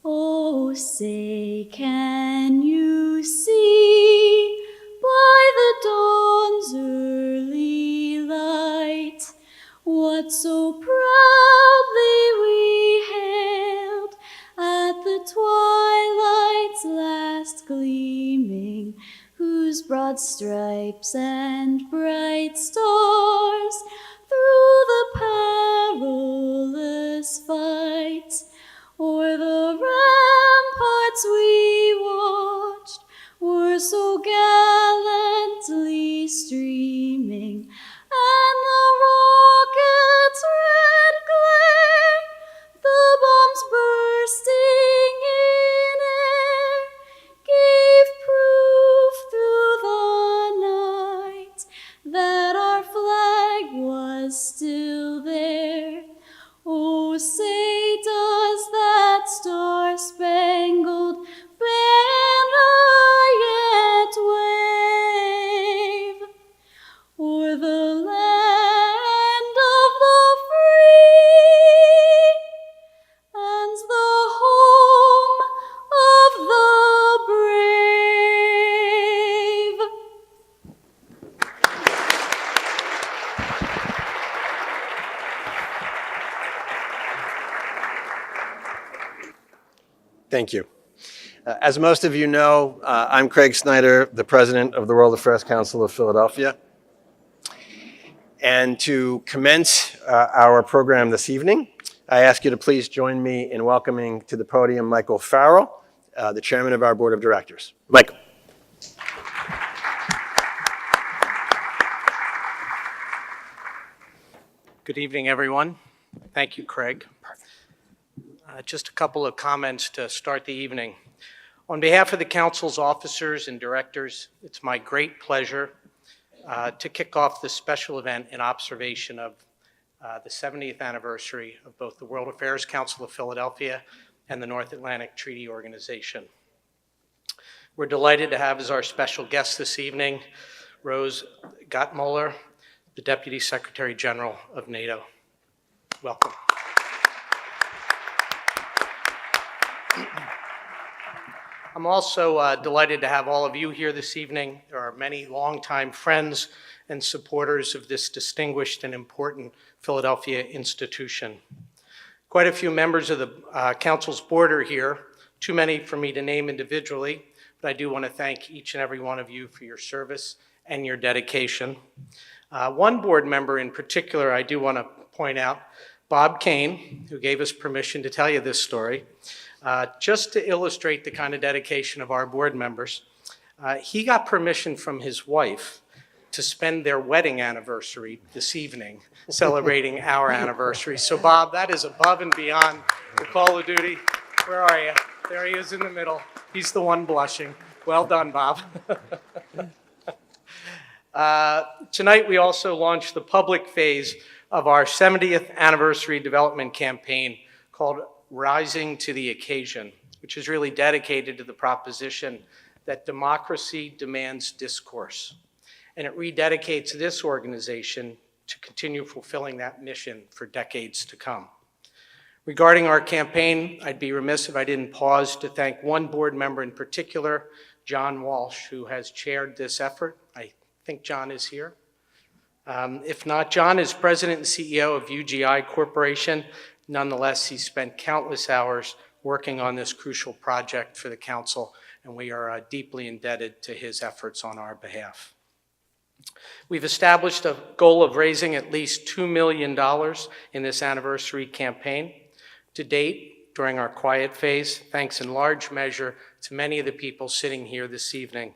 Oh, say, can you see by the dawn's early light what so proudly we hailed at the twilight's last gleaming, whose broad stripes and bright stars through the perilous fight o'er the ramparts we watched were so gallantly streaming, and the rocket's red glare, the bombs bursting in air, gave proof through the night that our flag was still there. Oh, say, does that star-spangled banner yet wave o'er the land of the free and the home of the brave? Thank you. As most of you know, I'm Craig Snyder, the president of the World Affairs Council of Philadelphia. And to commence our program this evening, I ask you to please join me in welcoming to the podium Michael Farrell, the chairman of our board of directors. Michael. Good evening, everyone. Thank you, Craig. Just a couple of comments to start the evening. On behalf of the Council's officers and directors, it's my great pleasure to kick off this special event in observation of the 70th anniversary of both the World Affairs Council of Philadelphia and the North Atlantic Treaty Organization. We're delighted to have as our special guest this evening, Rose Gottemoeller, the Deputy Secretary General of NATO. Welcome. I'm also delighted to have all of you here this evening. There are many longtime friends and supporters of this distinguished and important Philadelphia institution. Quite a few members of the Council's board are here, too many for me to name individually, but I do want to thank each and every one of you for your service and your dedication. One board member in particular I do want to point out, Bob Kane, who gave us permission to tell you this story. Just to illustrate the kind of dedication of our board members, he got permission from his wife to spend their wedding anniversary this evening celebrating our anniversary. So Bob, that is above and beyond the call of duty. Where are you? There he is in the middle. He's the one blushing. Well done, Bob. Tonight we also launched the public phase of our 70th anniversary development campaign called Rising to the Occasion, which is really dedicated to the proposition that democracy demands discourse. And it rededicates this organization to continue fulfilling that mission for decades to come. Regarding our campaign, I'd be remiss if I didn't pause to thank one board member in particular, John Walsh, who has chaired this effort. I think John is here. If not, John is president and CEO of UGI Corporation. Nonetheless, he spent countless hours working on this crucial project for the Council, and we are deeply indebted to his efforts on our behalf. We've established a goal of raising at least $2 million in this anniversary campaign. To date, during our quiet phase, thanks in large measure to many of the people sitting here this evening,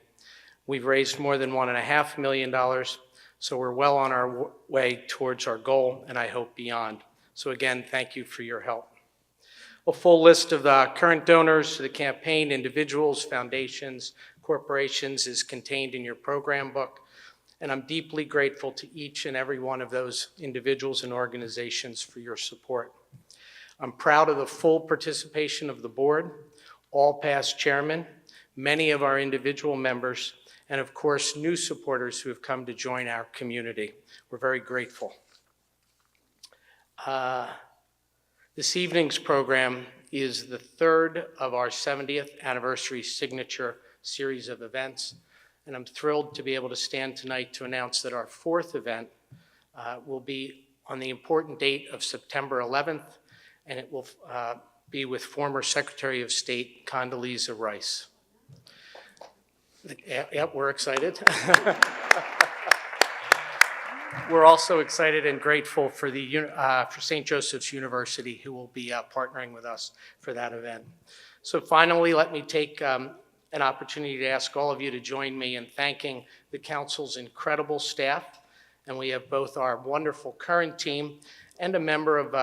we've raised more than $1.5 million, so we're well on our way towards our goal, and I hope beyond. So again, thank you for your help. A full list of the current donors to the campaign, individuals, foundations, corporations, is contained in your program book. And I'm deeply grateful to each and every one of those individuals and organizations for your support. I'm proud of the full participation of the board, all past chairmen, many of our individual members, and of course, new supporters who have come to join our community. We're very grateful. This evening's program is the third of our 70th anniversary signature series of events, and I'm thrilled to be able to stand tonight to announce that our fourth event will be on the important date of September 11th, and it will be with former Secretary of State Condoleezza Rice. Yeah, we're excited. We're also excited and grateful for for St. Joseph's University, who will be partnering with us for that event. So finally, let me take an opportunity to ask all of you to join me in thanking the Council's incredible staff. And we have both our wonderful current team and a number of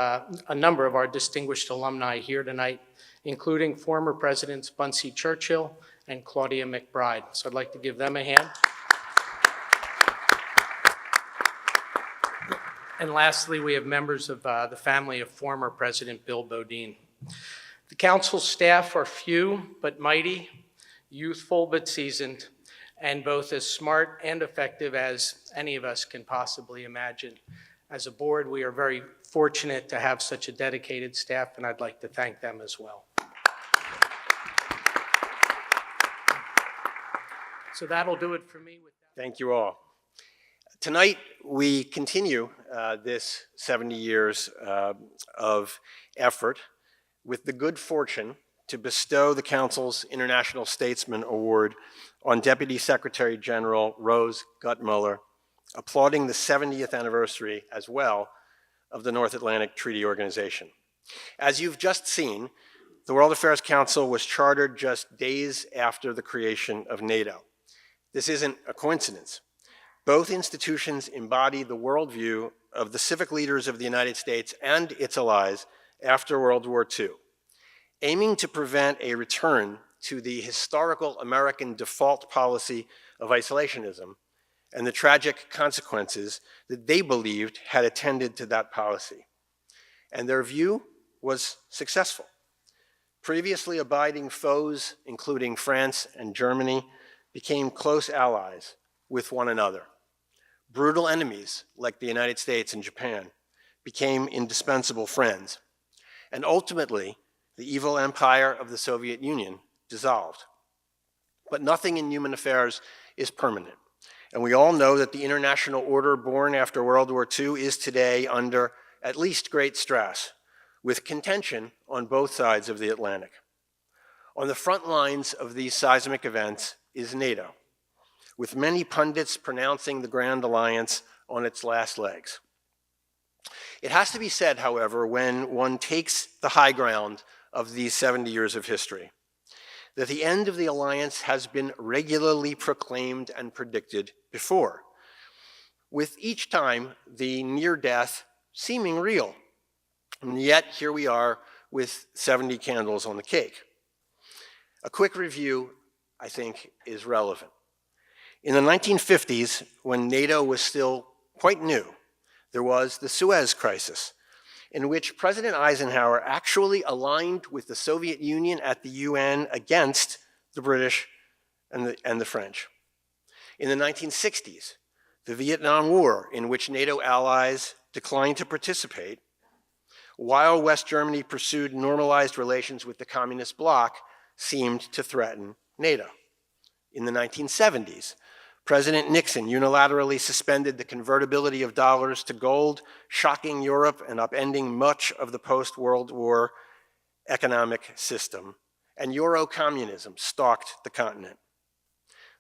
our distinguished alumni here tonight, including former Presidents Bunsey Churchill and Claudia McBride. So I'd like to give them a hand. And lastly, we have members of the family of former President Bill Bodine. The Council staff are few but mighty, youthful but seasoned, and both as smart and effective as any of us can possibly imagine. As a board, we are very fortunate to have such a dedicated staff, and I'd like to thank them as well. So that'll do it for me. Thank you all. Tonight, we continue this 70 years of effort with the good fortune to bestow the Council's International Statesman Award on Deputy Secretary General Rose Gottemoeller, applauding the 70th anniversary as well of the North Atlantic Treaty Organization. As you've just seen, the World Affairs Council was chartered just days after the creation of NATO. This isn't a coincidence. Both institutions embody the worldview of the civic leaders of the United States and its allies after World War II, aiming to prevent a return to the historical American default policy of isolationism and the tragic consequences that they believed had attended to that policy. And their view was successful. Previously abiding foes, including France and Germany, became close allies with one another. Brutal enemies, like the United States and Japan, became indispensable friends. And ultimately, the evil empire of the Soviet Union dissolved. But nothing in human affairs is permanent. And we all know that the international order born after World War II is today under at least great stress, with contention on both sides of the Atlantic. On the front lines of these seismic events is NATO, with many pundits pronouncing the Grand Alliance on its last legs. It has to be said, however, when one takes the high ground of these 70 years of history, that the end of the alliance has been regularly proclaimed and predicted before, with each time the near death seeming real. And yet, here we are with 70 candles on the cake. A quick review, I think, is relevant. In the 1950s, when NATO was still quite new, there was the Suez Crisis, in which President Eisenhower actually aligned with the Soviet Union at the UN against the British and the French. In the 1960s, the Vietnam War, in which NATO allies declined to participate, while West Germany pursued normalized relations with the communist bloc, seemed to threaten NATO. In the 1970s, President Nixon unilaterally suspended the convertibility of dollars to gold, shocking Europe and upending much of the post-World War economic system, and Euro-communism stalked the continent.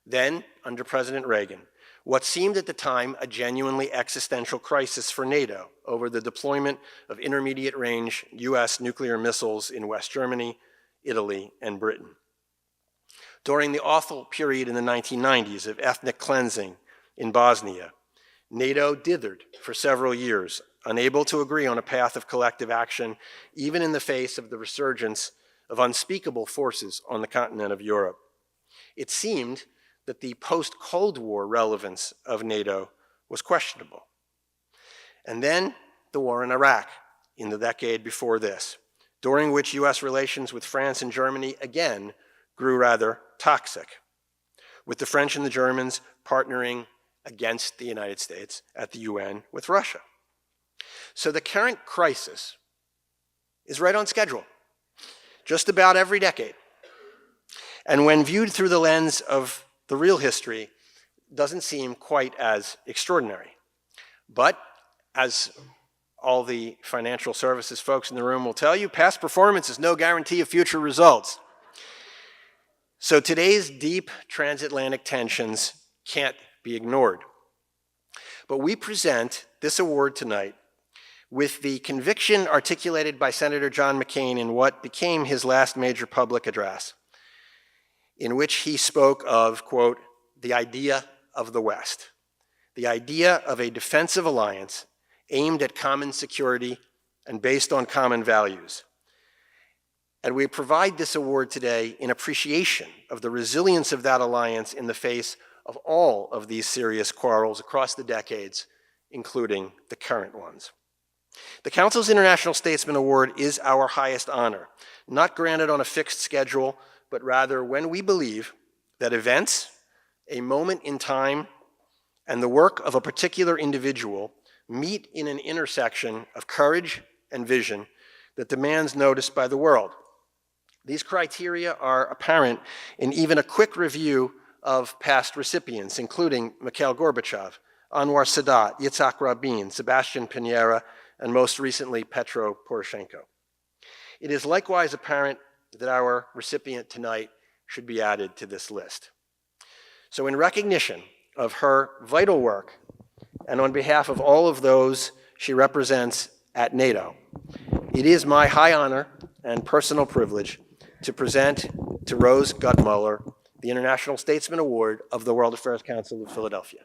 Then, under President Reagan, what seemed at the time a genuinely existential crisis for NATO over the deployment of intermediate-range US nuclear missiles in West Germany, Italy, and Britain. During the awful period in the 1990s of ethnic cleansing in Bosnia, NATO dithered for several years, unable to agree on a path of collective action, even in the face of the resurgence of unspeakable forces on the continent of Europe. It seemed that the post-Cold War relevance of NATO was questionable. And then the war in Iraq in the decade before this, during which US relations with France and Germany again grew rather toxic, with the French and the Germans partnering against the United States at the UN with Russia. So the current crisis is right on schedule. just about every decade. And when viewed through the lens of the real history, doesn't seem quite as extraordinary. But as all the financial services folks in the room will tell you, past performance is no guarantee of future results. So today's deep transatlantic tensions can't be ignored. But we present this award tonight with the conviction articulated by Senator John McCain in what became his last major public address, in which he spoke of, quote, the idea of the West, the idea of a defensive alliance aimed at common security and based on common values. And we provide this award today in appreciation of the resilience of that alliance in the face of all of these serious quarrels across the decades, including the current ones. The Council's International Statesman Award is our highest honor, not granted on a fixed schedule, but rather when we believe that events, a moment in time, and the work of a particular individual meet in an intersection of courage and vision that demands notice by the world. These criteria are apparent in even a quick review of past recipients, including Mikhail Gorbachev, Anwar Sadat, Yitzhak Rabin, Sebastian Pinera, and most recently, Petro Poroshenko. It is likewise apparent that our recipient tonight should be added to this list. So in recognition of her vital work, and on behalf of all of those she represents at NATO, it is my high honor and personal privilege to present to Rose Gottemoeller the International Statesman Award of the World Affairs Council of Philadelphia.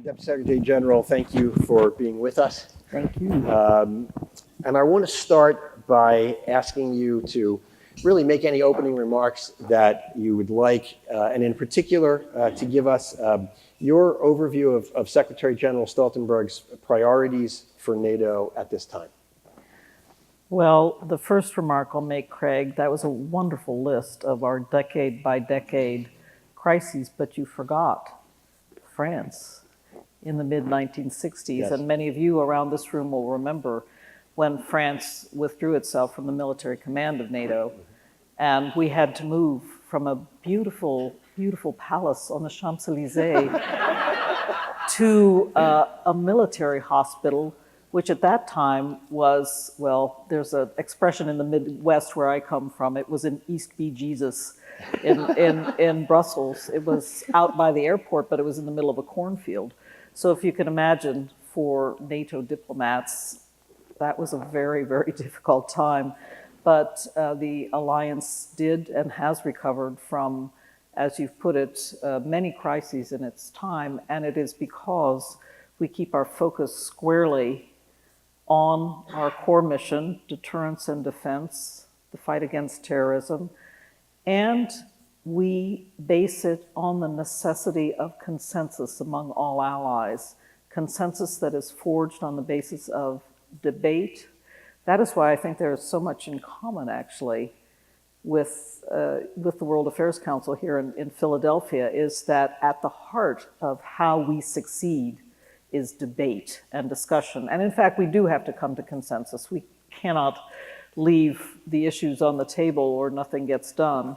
Deputy Secretary General, thank you for being with us. Thank you. And I want to start by asking you to really make any opening remarks that you would like, and in particular, to give us your overview of Secretary General Stoltenberg's priorities for NATO at this time. Well, the first remark I'll make, Craig, that was a wonderful list of our decade-by-decade crises, but you forgot France in the mid-1960s. Yes. And many of you around this room will remember when France withdrew itself from the military command of NATO, and we had to move from a beautiful, beautiful palace on the Champs-Élysées to a military hospital, which at that time was, well, there's an expression in the Midwest where I come from, it was in East Be Jesus in Brussels. It was out by the airport, but it was in the middle of a cornfield. So if you can imagine, for NATO diplomats, that was a very, very difficult time. But the alliance did and has recovered from, as you've put it, many crises in its time, and it is because we keep our focus squarely on our core mission, deterrence and defense, the fight against terrorism, and we base it on the necessity of consensus among all allies, consensus that is forged on the basis of debate. That is why I think there is so much in common, actually, with the World Affairs Council here in Philadelphia, is that at the heart of how we succeed is debate and discussion. And in fact, we do have to come to consensus. We cannot leave the issues on the table or nothing gets done.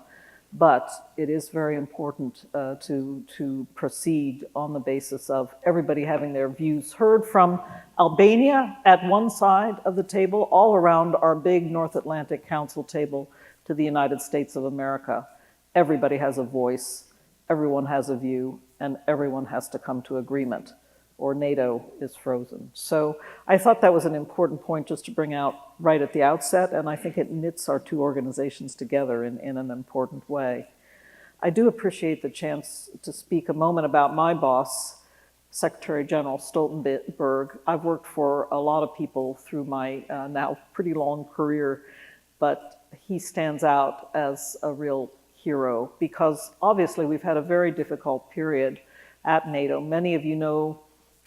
But it is very important to proceed on the basis of everybody having their views heard, from Albania at one side of the table, all around our big North Atlantic Council table, to the United States of America. Everybody has a voice, everyone has a view, and everyone has to come to agreement, or NATO is frozen. So I thought that was an important point just to bring out right at the outset, and I think it knits our two organizations together in an important way. I do appreciate the chance to speak a moment about my boss, Secretary General Stoltenberg. I've worked for a lot of people through my now pretty long career, but he stands out as a real hero because obviously we've had a very difficult period at NATO. Many of you know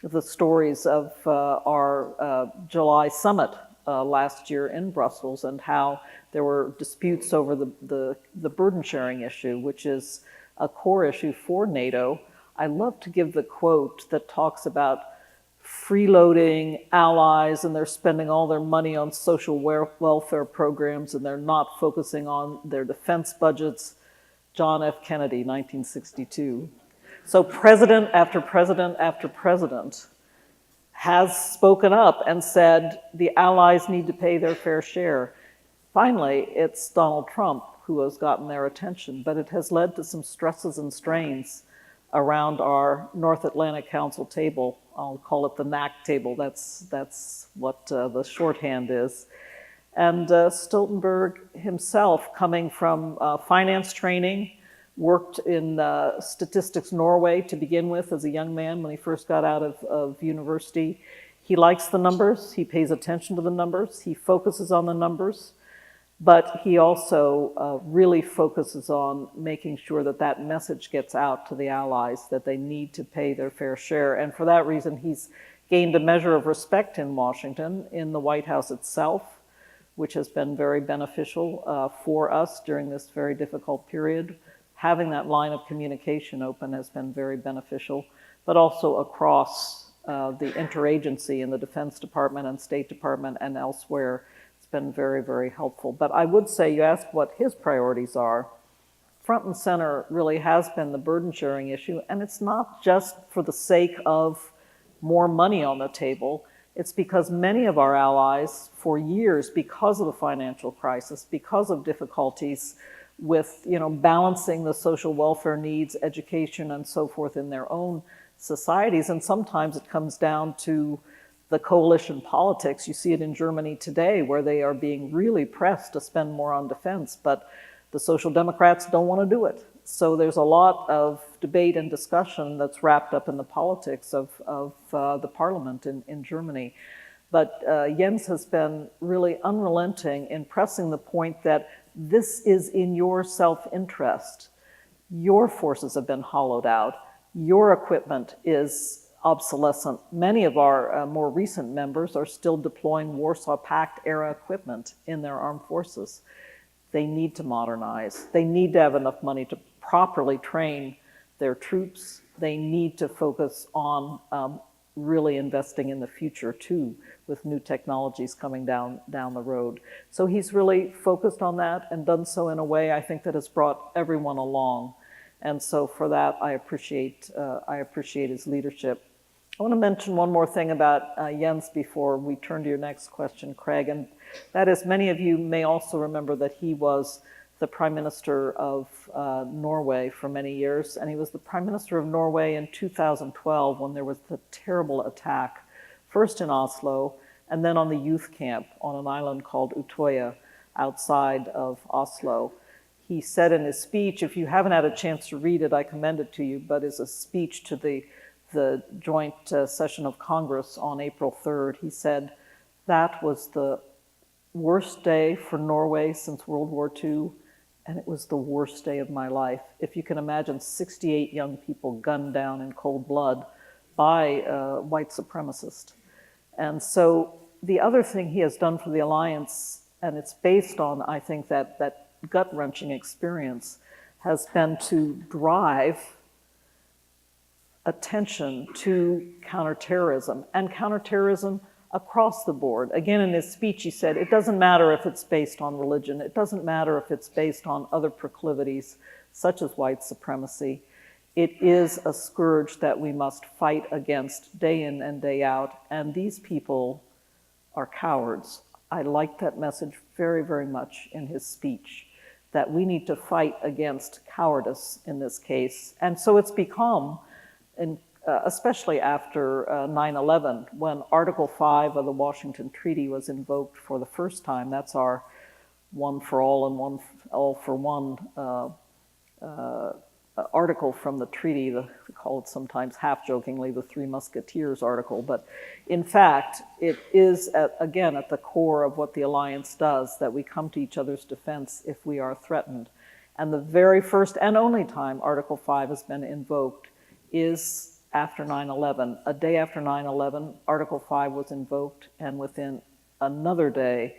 the stories of our July summit last year in Brussels and how there were disputes over the burden sharing issue, which is a core issue for NATO. I love to give the quote that talks about freeloading allies and they're spending all their money on social welfare programs and they're not focusing on their defense budgets. John F. Kennedy, 1962. So president after president after president has spoken up and said the allies need to pay their fair share. Finally, it's Donald Trump who has gotten their attention, but it has led to some stresses and strains around our North Atlantic Council table. I'll call it the NAC table. That's what the shorthand is. And Stoltenberg himself, coming from finance training, worked in Statistics Norway to begin with as a young man when he first got out of university. He likes the numbers, he pays attention to the numbers, he focuses on the numbers, but he also really focuses on making sure that that message gets out to the allies, that they need to pay their fair share. And for that reason, he's gained a measure of respect in Washington, in the White House itself, which has been very beneficial for us during this very difficult period. Having that line of communication open has been very beneficial, but also across the interagency in the Defense Department and State Department and elsewhere. It's been very, very helpful. But I would say, you asked what his priorities are. Front and center really has been the burden sharing issue, and it's not just for the sake of more money on the table. It's because many of our allies, for years, because of the financial crisis, because of difficulties with balancing the social welfare needs, education, and so forth in their own societies, and sometimes it comes down to the coalition politics. You see it in Germany today, where they are being really pressed to spend more on defense, but the Social Democrats don't want to do it. So there's a lot of debate and discussion that's wrapped up in the politics of the parliament in Germany. But Jens has been really unrelenting in pressing the point that this is in your self-interest. Your forces have been hollowed out. Your equipment is obsolescent. Many of our more recent members are still deploying Warsaw Pact era equipment in their armed forces. They need to modernize. They need to have enough money to properly train their troops. They need to focus on really investing in the future too, with new technologies coming down the road. So he's really focused on that and done so in a way I think that has brought everyone along. And so for that, I appreciate his leadership. I want to mention one more thing about Jens before we turn to your next question, Craig, and that is, many of you may also remember that he was the Prime Minister of Norway for many years, and he was the Prime Minister of Norway in 2012 when there was the terrible attack, first in Oslo, and then on the youth camp on an island called Utøya outside of Oslo. He said in his speech, if you haven't had a chance to read it, I commend it to you, but it's a speech to the joint session of Congress on April 3rd. He said, that was the worst day for Norway since World War II, and it was the worst day of my life. If you can imagine 68 young people gunned down in cold blood by white supremacists. And so the other thing he has done for the alliance, and it's based on, I think, that gut-wrenching experience, has been to drive attention to counterterrorism, and counterterrorism across the board. Again, in his speech, he said, it doesn't matter if it's based on religion. It doesn't matter if it's based on other proclivities, such as white supremacy. It is a scourge that we must fight against day in and day out, and these people are cowards. I liked that message very, very much in his speech, that we need to fight against cowardice in this case. And so it's become, especially after 9/11, when Article 5 of the Washington Treaty was invoked for the first time. That's our one for all and all for one article from the treaty. We call it sometimes half-jokingly the Three Musketeers article. But in fact, it is, again, at the core of what the alliance does, that we come to each other's defense if we are threatened. And the very first and only time Article 5 has been invoked is after 9/11. A day after 9/11, Article 5 was invoked, and within another day,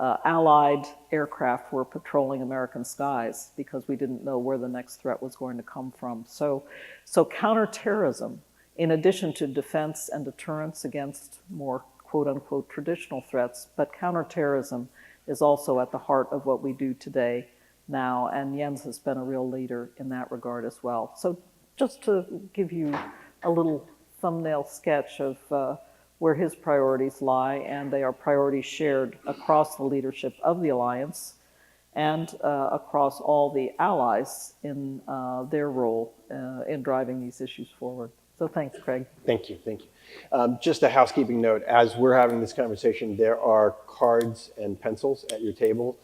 Allied aircraft were patrolling American skies because we didn't know where the next threat was going to come from. So counterterrorism, in addition to defense and deterrence against more quote-unquote traditional threats, but counterterrorism is also at the heart of what we do today now, and Jens has been a real leader in that regard as well. So just to give you a little thumbnail sketch of where his priorities lie, and they are priorities shared across the leadership of the alliance and across all the allies in their role in driving these issues forward. So thanks, Craig. Thank you, thank you. Just a housekeeping note, as we're having this conversation, there are cards and pencils at your table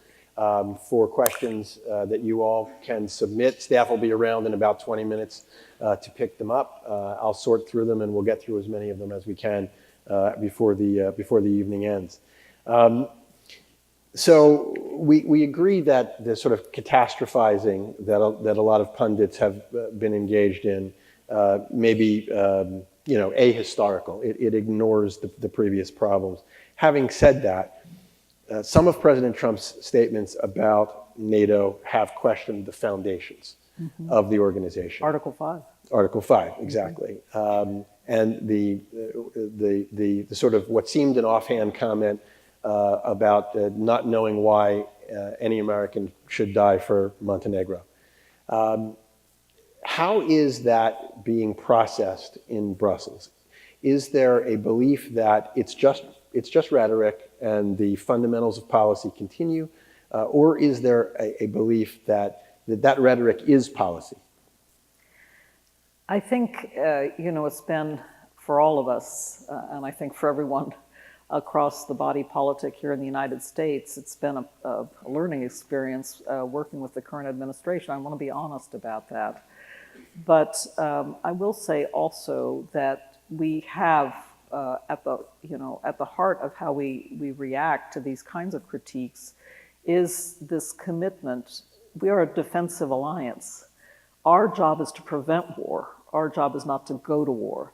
for questions that you all can submit. Staff will be around in about 20 minutes to pick them up. I'll sort through them and we'll get through as many of them as we can before the evening ends. So we agree that the sort of catastrophizing that a lot of pundits have been engaged in may be ahistorical. It ignores the previous problems. Having said that, some of President Trump's statements about NATO have questioned the foundations of the organization. Article 5. Article 5, exactly. And the sort of what seemed an offhand comment about not knowing why any American should die for Montenegro. How is that being processed in Brussels? Is there a belief that it's just rhetoric and the fundamentals of policy continue, or is there a belief that rhetoric is policy? I think, it's been, for all of us, and I think for everyone across the body politic here in the United States, it's been a learning experience working with the current administration. I want to be honest about that. But I will say also that we have, at the heart of how we react to these kinds of critiques is this commitment. We are a defensive alliance. Our job is to prevent war. Our job is not to go to war.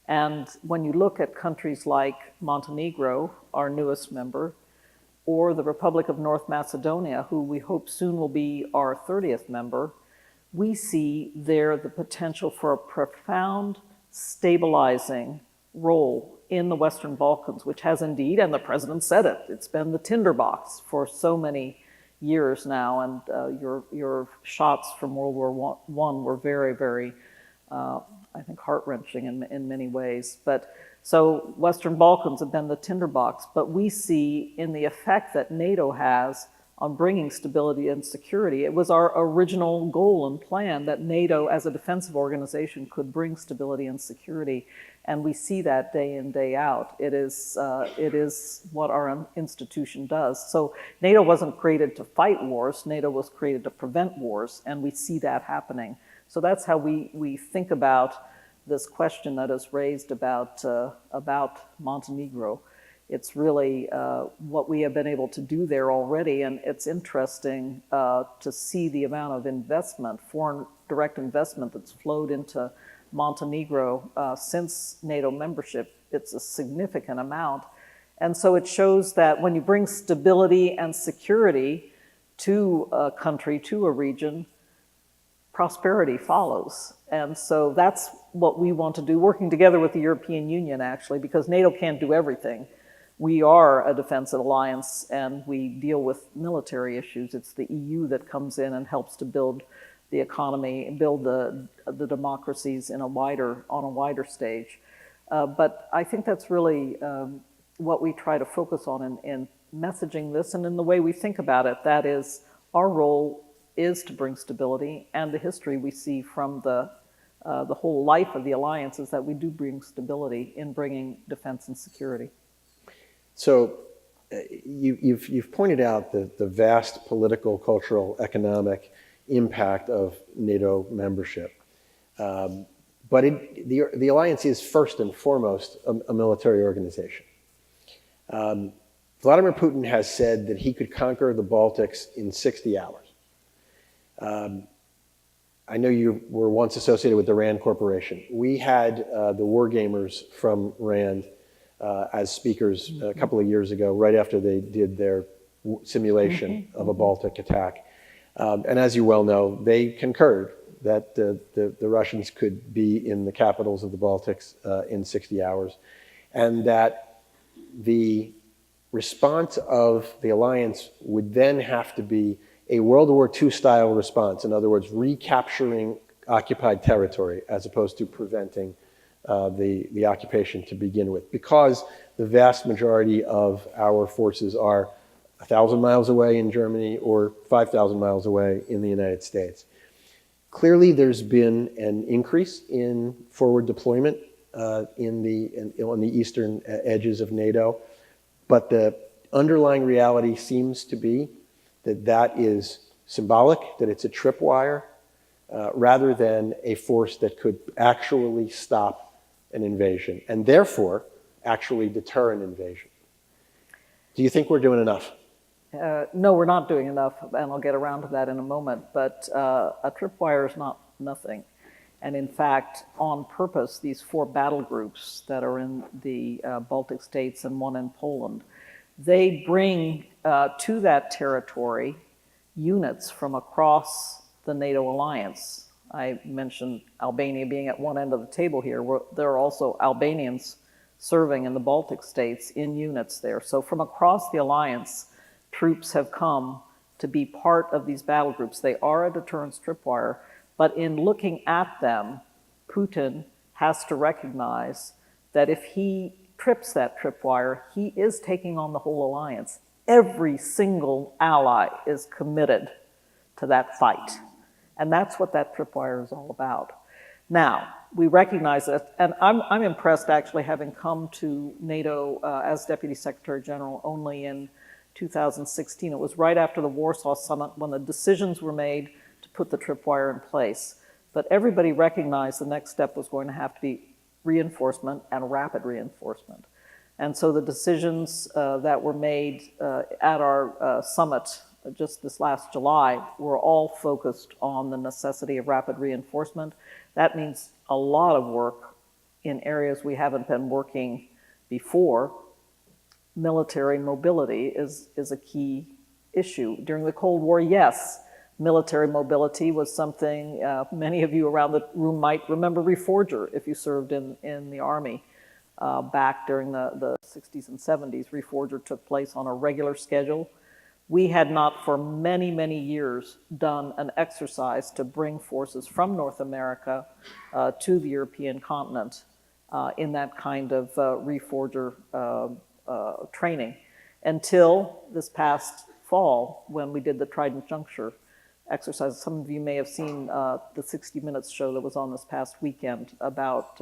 And when you look at countries like Montenegro, our newest member, or the Republic of North Macedonia, who we hope soon will be our 30th member, we see there the potential for a profound stabilizing role in the Western Balkans, which has indeed, and the president said it, it's been the tinderbox for so many years now, and your shots from World War I were very, very, I think, heart-wrenching in many ways. But so Western Balkans have been the tinderbox, but we see in the effect that NATO has on bringing stability and security. It was our original goal and plan that NATO as a defensive organization could bring stability and security, and we see that day in, day out. It is what our institution does. So NATO wasn't created to fight wars, NATO was created to prevent wars, and we see that happening. So that's how we think about this question that is raised about Montenegro. It's really what we have been able to do there already, and it's interesting to see the amount of investment, foreign direct investment that's flowed into Montenegro since NATO membership. It's a significant amount. And so it shows that when you bring stability and security to a country, to a region, prosperity follows. And so that's what we want to do, working together with the European Union, actually, because NATO can't do everything. We are a defensive alliance and we deal with military issues. It's the EU that comes in and helps to build the economy and build the democracies on a wider stage. But I think that's really what we try to focus on in messaging this and in the way we think about it. That is, our role is to bring stability, and the history we see from the whole life of the alliance is that we do bring stability in bringing defense and security. So you've pointed out the vast political, cultural, economic impact of NATO membership. But the alliance is first and foremost a military organization. Vladimir Putin has said that he could conquer the Baltics in 60 hours. I know you were once associated with the RAND Corporation. We had the war gamers from RAND as speakers a couple of years ago, right after they did their simulation of a Baltic attack. And as you well know, they concurred that the Russians could be in the capitals of the Baltics in 60 hours, and that the response of the alliance would then have to be a World War II style response. In other words, recapturing occupied territory as opposed to preventing the occupation to begin with, because the vast majority of our forces are 1,000 miles away in Germany or 5,000 miles away in the United States. Clearly, there's been an increase in forward deployment on the eastern edges of NATO, but the underlying reality seems to be that is symbolic, that it's a tripwire, rather than a force that could actually stop an invasion and therefore actually deter an invasion. Do you think we're doing enough? No, we're not doing enough, and I'll get around to that in a moment, but a tripwire is not nothing. And in fact, on purpose, these 4 battle groups that are in the Baltic states and 1 in Poland, they bring to that territory units from across the NATO alliance. I mentioned Albania being at one end of the table here. There are also Albanians serving in the Baltic states in units there. So from across the alliance, troops have come to be part of these battle groups. They are a deterrence tripwire, but in looking at them, Putin has to recognize that if he trips that tripwire, he is taking on the whole alliance. Every single ally is committed to that fight. And that's what that tripwire is all about. Now, we recognize it, and I'm impressed actually having come to NATO as Deputy Secretary General only in 2016. It was right after the Warsaw Summit when the decisions were made to put the tripwire in place. But everybody recognized the next step was going to have to be reinforcement and rapid reinforcement. And so the decisions that were made at our summit just this last July were all focused on the necessity of rapid reinforcement. That means a lot of work in areas we haven't been working before. Military mobility is a key issue. During the Cold War, yes, military mobility was something many of you around the room might remember Reforger if you served in the Army. Back during the 60s and 70s, Reforger took place on a regular schedule. We had not for many, many years done an exercise to bring forces from North America to the European continent in that kind of Reforger training until this past fall when we did the Trident Juncture exercise. Some of you may have seen the 60 Minutes show that was on this past weekend about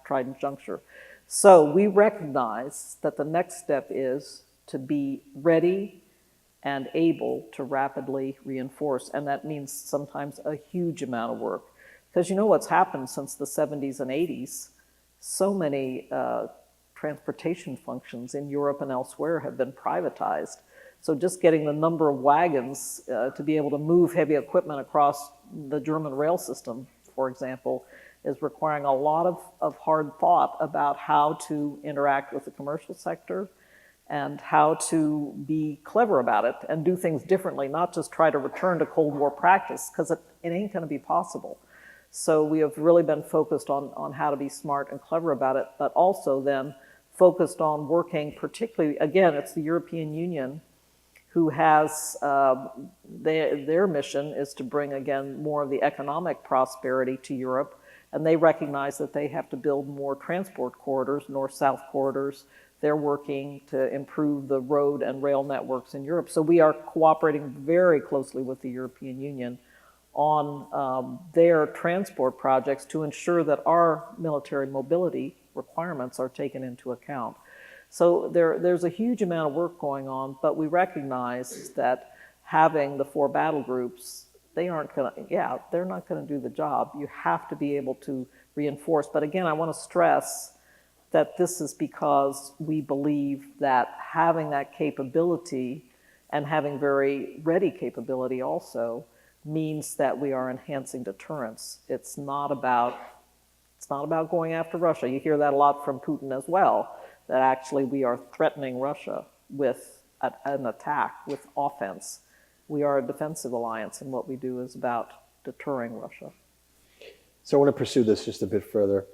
Trident Juncture. So we recognize that the next step is to be ready and able to rapidly reinforce, and that means sometimes a huge amount of work. Because you know what's happened since the 70s and 80s? So many transportation functions in Europe and elsewhere have been privatized. So just getting the number of wagons to be able to move heavy equipment across the German rail system, for example, is requiring a lot of hard thought about how to interact with the commercial sector and how to be clever about it and do things differently, not just try to return to Cold War practice, because it ain't going to be possible. So we have really been focused on how to be smart and clever about it, but also then focused on working particularly, again, it's the European Union who has, their mission is to bring, again, more of the economic prosperity to Europe, and they recognize that they have to build more transport corridors, north-south corridors. They're working to improve the road and rail networks in Europe. So we are cooperating very closely with the European Union on their transport projects to ensure that our military mobility requirements are taken into account. So there's a huge amount of work going on, but we recognize that having the 4 battle groups, they're not going to do the job. You have to be able to reinforce. But again, I want to stress that this is because we believe that having that capability and having very ready capability also means that we are enhancing deterrence. It's not about going after Russia. You hear that a lot from Putin as well, that actually we are threatening Russia with an attack, with offense. We are a defensive alliance, and what we do is about deterring Russia. So I want to pursue this just a bit further.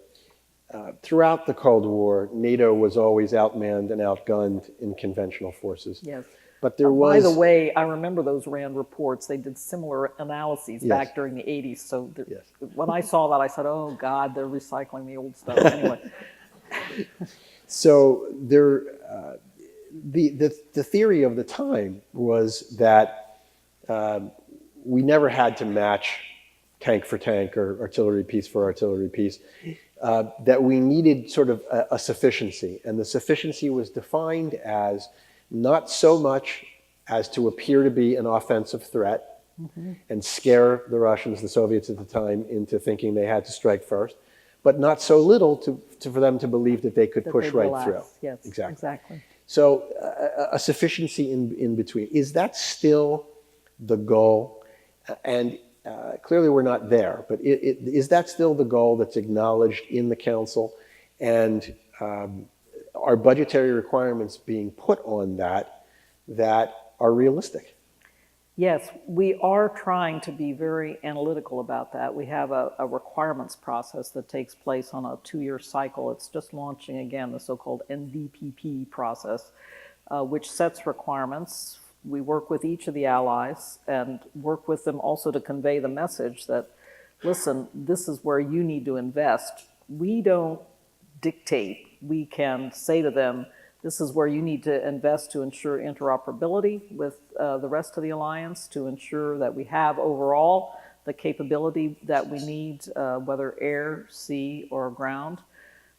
Throughout the Cold War, NATO was always outmanned and outgunned in conventional forces. Yes. But there By was... the way, I remember those RAND reports. They did similar analyses Yes. back during the 80s. So Yes. when I saw that, I said, oh, God, they're recycling the old stuff. Anyway. So there, the theory of the time was that we never had to match tank for tank or artillery piece for artillery piece, that we needed sort of a sufficiency. And the sufficiency was defined as not so much as to appear to be an offensive threat and scare the Russians, the Soviets at the time, into thinking they had to strike first, but not so little for them to believe that they could push right through. Yes, exactly. So a sufficiency in between. Is that still the goal? And clearly we're not there, but is that still the goal that's acknowledged in the Council? And are budgetary requirements being put on that are realistic? Yes, we are trying to be very analytical about that. We have a requirements process that takes place on a 2-year cycle. It's just launching again, the so-called NVPP process, which sets requirements. We work with each of the allies and work with them also to convey the message that, listen, this is where you need to invest. We don't dictate. We can say to them, this is where you need to invest to ensure interoperability with the rest of the alliance, to ensure that we have overall the capability that we need, whether air, sea, or ground.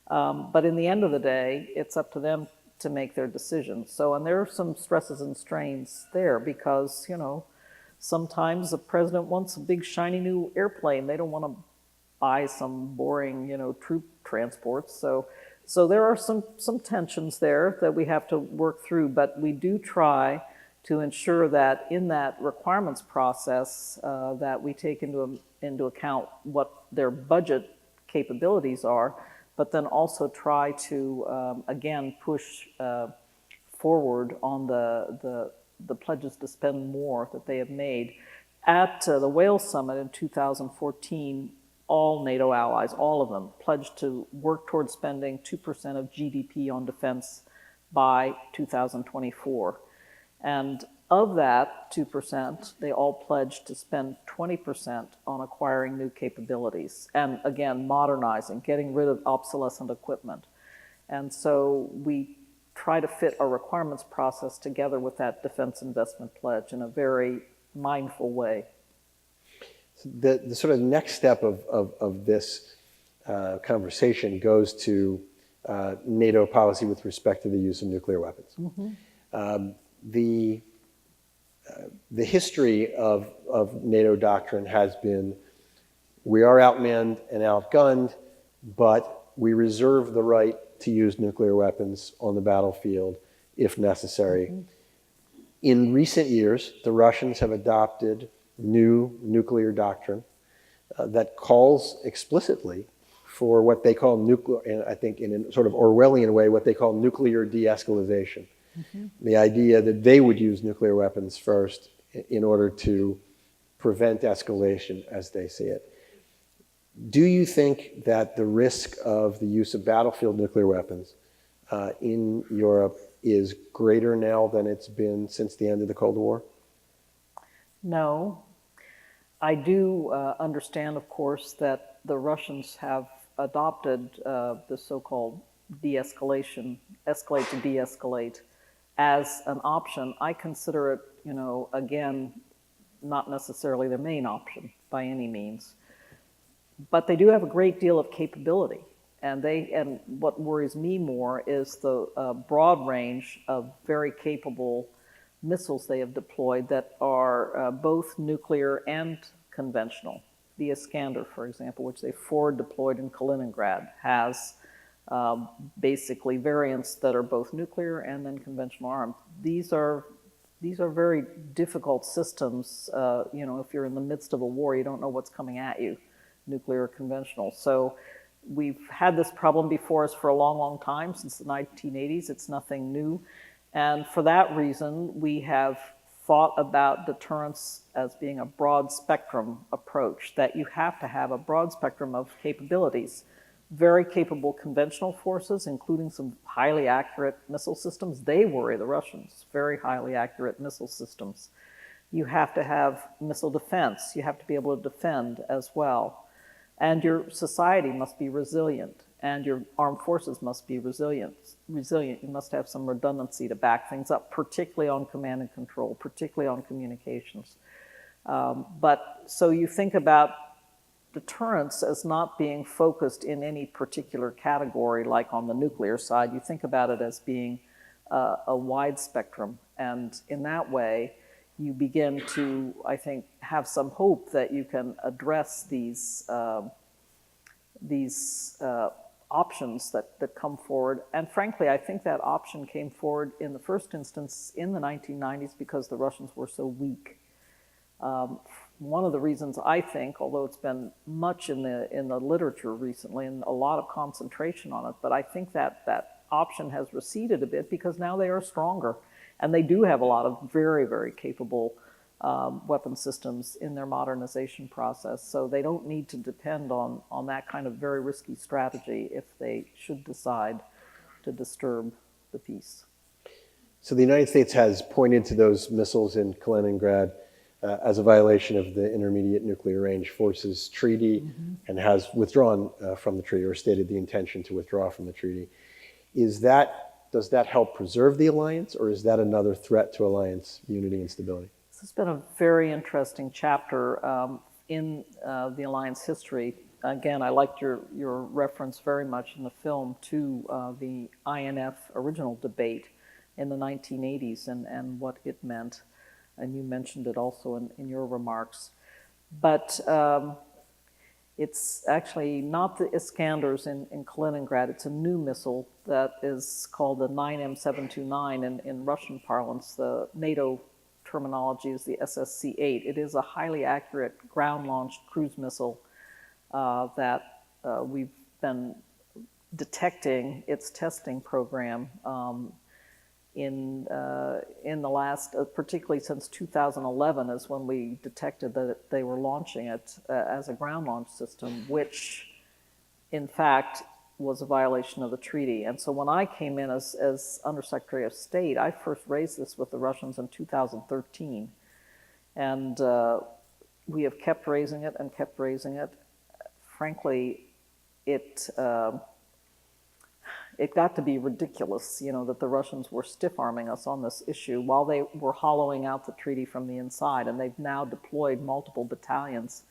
But in the end of the day, it's up to them to make their decisions. So, and there are some stresses and strains there because, you know, sometimes the president wants a big shiny new airplane. They don't want to buy some boring, you know, troop transports. So there are some tensions there that we have to work through, but we do try to ensure that in that requirements process that we take into account what their budget capabilities are, but then also try to, again, push forward on the pledges to spend more that they have made. At the Wales Summit in 2014, all NATO allies, all of them, pledged to work towards spending 2% of GDP on defense by 2024. And of that 2%, they all pledged to spend 20% on acquiring new capabilities. And again, modernizing, getting rid of obsolescent equipment. And so we try to fit our requirements process together with that defense investment pledge in a very mindful way. The sort of next step of this conversation goes to NATO policy with respect to the use of nuclear weapons. The history of NATO doctrine has been, we are outmanned and outgunned, but we reserve the right to use nuclear weapons on the battlefield if necessary. In recent years, the Russians have adopted new nuclear doctrine that calls explicitly for what they call nuclear, and I think in a sort of Orwellian way, what they call nuclear de-escalation. The idea that they would use nuclear weapons first in order to prevent escalation as they see it. Do you think that the risk of the use of battlefield nuclear weapons in Europe is greater now than it's been since the end of the Cold War? No. I do understand, of course, that the Russians have adopted the so-called de-escalation, escalate to de-escalate, as an option. I consider it, you know, again, not necessarily the main option by any means. But they do have a great deal of capability. And what worries me more is the broad range of very capable missiles they have deployed that are both nuclear and conventional. The Iskander, for example, which they forward deployed in Kaliningrad, has basically variants that are both nuclear and then conventional armed. These are these are very difficult systems. You know, if you're in the midst of a war, you don't know what's coming at you, nuclear or conventional. So we've had this problem before us for a long, long time, since the 1980s. It's nothing new. And for that reason, we have thought about deterrence as being a broad spectrum approach, that you have to have a broad spectrum of capabilities. Very capable conventional forces, including some highly accurate missile systems. They worry the Russians, very highly accurate missile systems. You have to have missile defense. You have to be able to defend as well. And your society must be resilient, and your armed forces must be resilient. You must have some redundancy to back things up, particularly on command and control, particularly on communications. But so you think about deterrence as not being focused in any particular category, like on the nuclear side. You think about it as being a wide spectrum. And in that way, you begin to, I think, have some hope that you can address these options that come forward. And frankly, I think that option came forward in the first instance in the 1990s because the Russians were so weak. One of the reasons I think, although it's been much in the literature recently and a lot of concentration on it, but I think that option has receded a bit because now they are stronger. And they do have a lot of very, very capable weapon systems in their modernization process. So they don't need to depend on that kind of very risky strategy if they should decide to disturb the peace. So the United States has pointed to those missiles in Kaliningrad as a violation of the Intermediate Nuclear Range Forces Treaty, and has withdrawn from the treaty, or stated the intention to withdraw from the treaty. Does that help preserve the alliance, or is that another threat to alliance unity and stability? This has been a very interesting chapter in the alliance history. Again, I liked your reference very much in the film to the INF original debate in the 1980s and what it meant. And you mentioned it also in your remarks. But it's actually not the Iskanders in Kaliningrad. It's a new missile that is called the 9M729 in Russian parlance. The NATO terminology is the SSC-8. It is a highly accurate ground-launched cruise missile that we've been detecting its testing program in the last, particularly since 2011 is when we detected that they were launching it as a ground launch system, which in fact was a violation of the treaty. And so when I came in as Undersecretary of State, I first raised this with the Russians in 2013. And we have kept raising it and kept raising it. Frankly, it got to be ridiculous, you know, that the Russians were stiff-arming us on this issue while they were hollowing out the treaty from the inside, and they've now deployed multiple battalions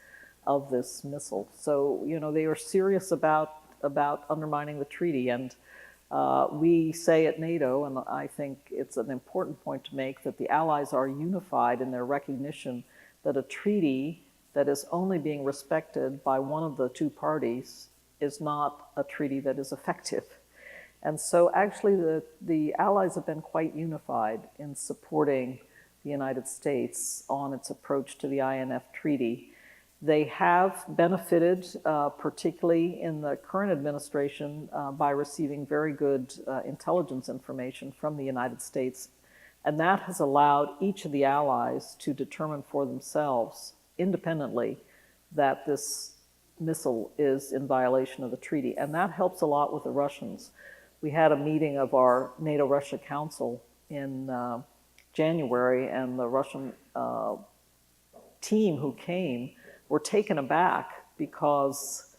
of this missile. So, you know, they are serious about undermining the treaty, and we say at NATO, and I think it's an important point to make, that the Allies are unified in their recognition that a treaty that is only being respected by one of the two parties is not a treaty that is effective. And so actually the Allies have been quite unified in supporting the United States on its approach to the INF Treaty. They have benefited, particularly in the current administration, by receiving very good intelligence information from the United States. And that has allowed each of the Allies to determine for themselves, independently, that this missile is in violation of the treaty. And that helps a lot with the Russians. We had a meeting of our NATO-Russia Council in January, and the Russian team who came were taken aback because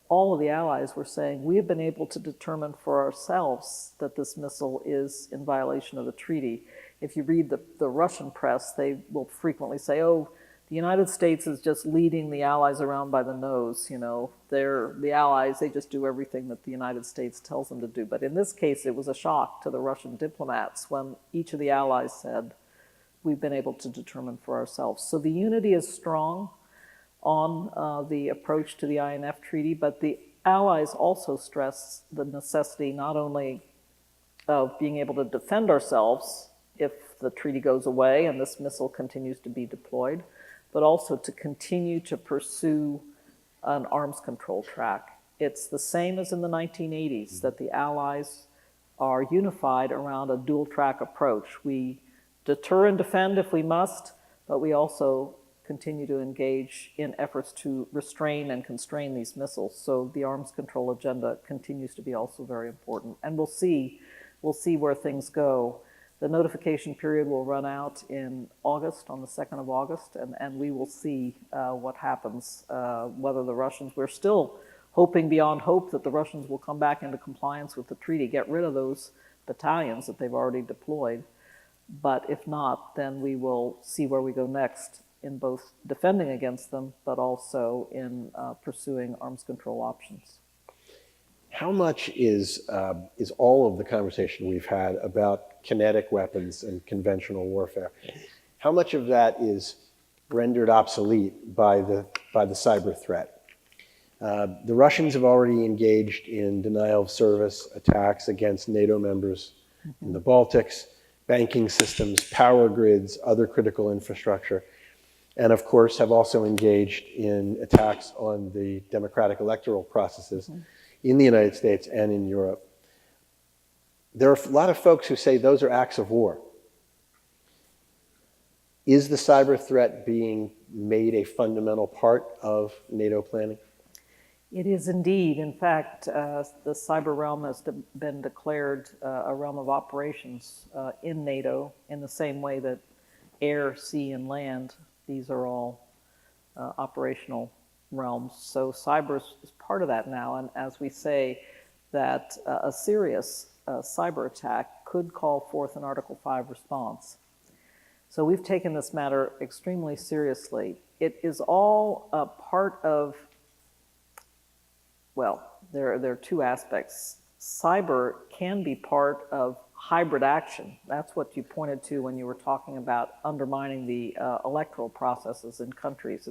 all of the Allies were saying, we have been able to determine for ourselves that this missile is in violation of the treaty. If you read the Russian press, they will frequently say, oh, the United States is just leading the Allies around by the nose, you know. They're the Allies, they just do everything that the United States tells them to do. But in this case, it was a shock to the Russian diplomats when each of the Allies said, we've been able to determine for ourselves. So the unity is strong on the approach to the INF Treaty, but the Allies also stress the necessity not only of being able to defend ourselves if the treaty goes away and this missile continues to be deployed, but also to continue to pursue an arms control track. It's the same as in the 1980s, that the Allies are unified around a dual track approach. We deter and defend if we must, but we also continue to engage in efforts to restrain and constrain these missiles. So the arms control agenda continues to be also very important. And we'll see where things go. The notification period will run out in August, on the 2nd of August, and we will see what happens, whether the Russians, we're still hoping beyond hope that the Russians will come back into compliance with the treaty, get rid of those battalions that they've already deployed. But if not, then we will see where we go next in both defending against them, but also in pursuing arms control options. How much is all of the conversation we've had about kinetic weapons and conventional warfare, how much of that is rendered obsolete by the cyber threat? The Russians have already engaged in denial of service attacks against NATO members in the Baltics, banking systems, power grids, other critical infrastructure, and of course have also engaged in attacks on the democratic electoral processes in the United States and in Europe. There are a lot of folks who say those are acts of war. Is the cyber threat being made a fundamental part of NATO planning? It is indeed. In fact, the cyber realm has been declared a realm of operations in NATO in the same way that air, sea, and land, these are all operational realms. So cyber is part of that now. And as we say, that a serious cyber attack could call forth an Article 5 response. So we've taken this matter extremely seriously. It is all a part of, well, there are two aspects. Cyber can be part of hybrid action. That's what you pointed to when you were talking about undermining the electoral processes in countries.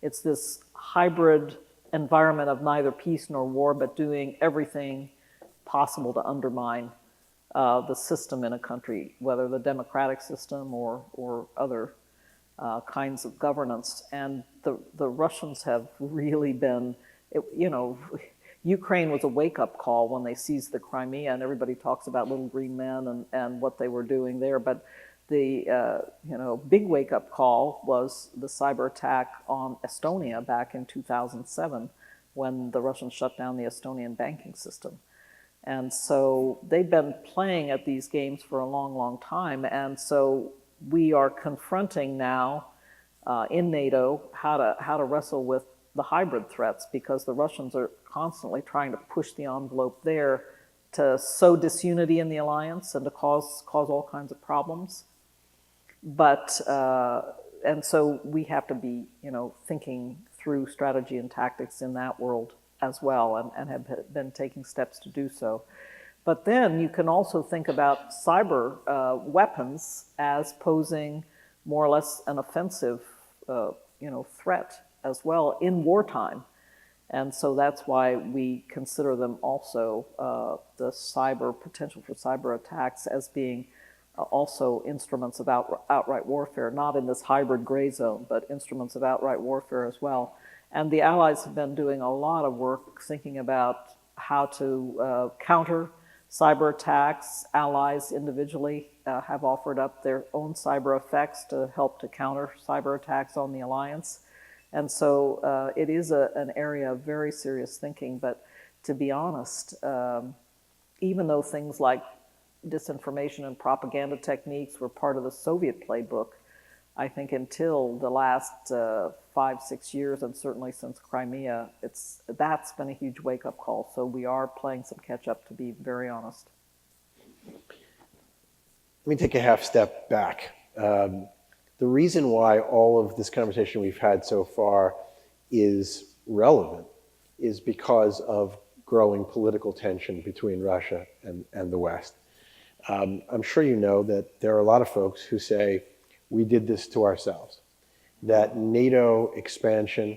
It's this hybrid environment of neither peace nor war, but doing everything possible to undermine the system in a country, whether the democratic system or other kinds of governance. And the Russians have really been, Ukraine was a wake-up call when they seized the Crimea, and everybody talks about little green men and what they were doing there. But the big wake-up call was the cyber attack on Estonia back in 2007, when the Russians shut down the Estonian banking system. And so they've been playing at these games for a long, long time. And so we are confronting now in NATO how to wrestle with the hybrid threats, because the Russians are constantly trying to push the envelope there to sow disunity in the alliance and to cause all kinds of problems. But and so we have to be thinking through strategy and tactics in that world as well, and have been taking steps to do so. But then you can also think about cyber weapons as posing more or less an offensive threat as well in wartime. And so that's why we consider them also, the potential for cyber attacks, as being also instruments of outright warfare, not in this hybrid gray zone, but instruments of outright warfare as well. And the Allies have been doing a lot of work thinking about how to counter cyber attacks. Allies individually have offered up their own cyber effects to help to counter cyber attacks on the alliance. And so it is an area of very serious thinking. But to be honest, even though things like disinformation and propaganda techniques were part of the Soviet playbook, I think until the last 5-6 years, and certainly since Crimea, that's been a huge wake-up call. So we are playing some catch-up, to be very honest. Let me take a half step back. The reason why all of this conversation we've had so far is relevant is because of growing political tension between Russia and the West. I'm sure you know that there are a lot of folks who say, we did this to ourselves, that NATO expansion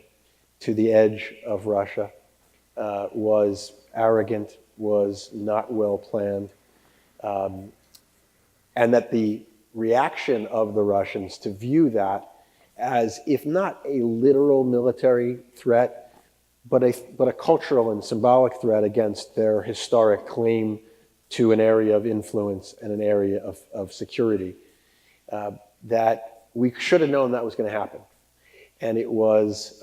to the edge of Russia was arrogant, was not well planned, and that the reaction of the Russians to view that as, if not a literal military threat, but a cultural and symbolic threat against their historic claim to an area of influence and an area of security, that we should have known that was going to happen. And it was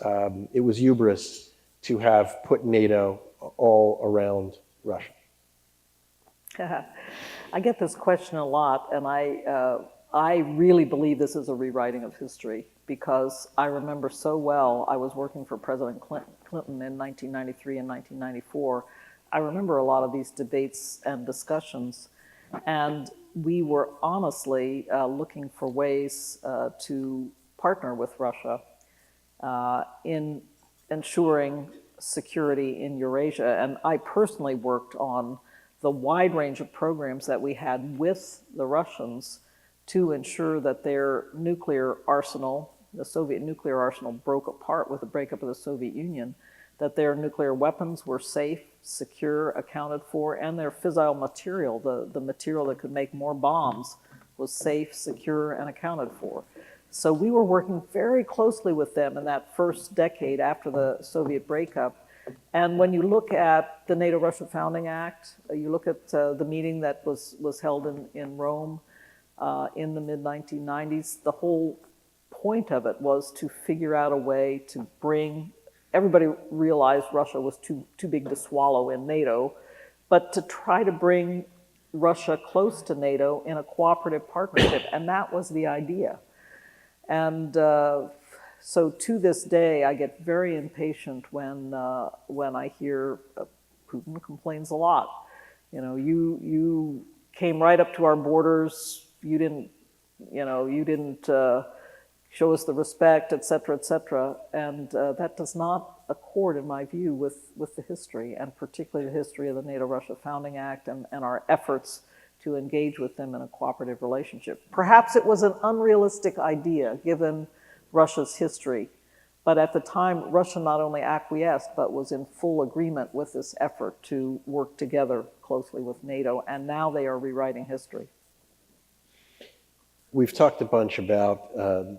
hubris to have put NATO all around Russia. I get this question a lot, and I really believe this is a rewriting of history, because I remember so well, I was working for President Clinton in 1993 and 1994. I remember a lot of these debates and discussions, and we were honestly looking for ways to partner with Russia in ensuring security in Eurasia. And I personally worked on the wide range of programs that we had with the Russians to ensure that their nuclear arsenal, the Soviet nuclear arsenal, broke apart with the breakup of the Soviet Union, that their nuclear weapons were safe, secure, accounted for, and their fissile material, the material that could make more bombs, was safe, secure, and accounted for. So we were working very closely with them in that first decade after the Soviet breakup. And when you look at the NATO-Russia Founding Act, you look at the meeting that was held in Rome in the mid-1990s, the whole point of it was to figure out a way to bring, everybody realized Russia was too big to swallow in NATO, but to try to bring Russia close to NATO in a cooperative partnership, and that was the idea. And so to this day, I get very impatient when I hear Putin complains a lot. You know, you came right up to our borders. You didn't show us the respect, et cetera, and that does not accord, in my view, with the history, and particularly the history of the NATO-Russia Founding Act and our efforts to engage with them in a cooperative relationship. Perhaps it was an unrealistic idea, given Russia's history, but at the time, Russia not only acquiesced, but was in full agreement with this effort to work together closely with NATO, and now they are rewriting history. We've talked a bunch about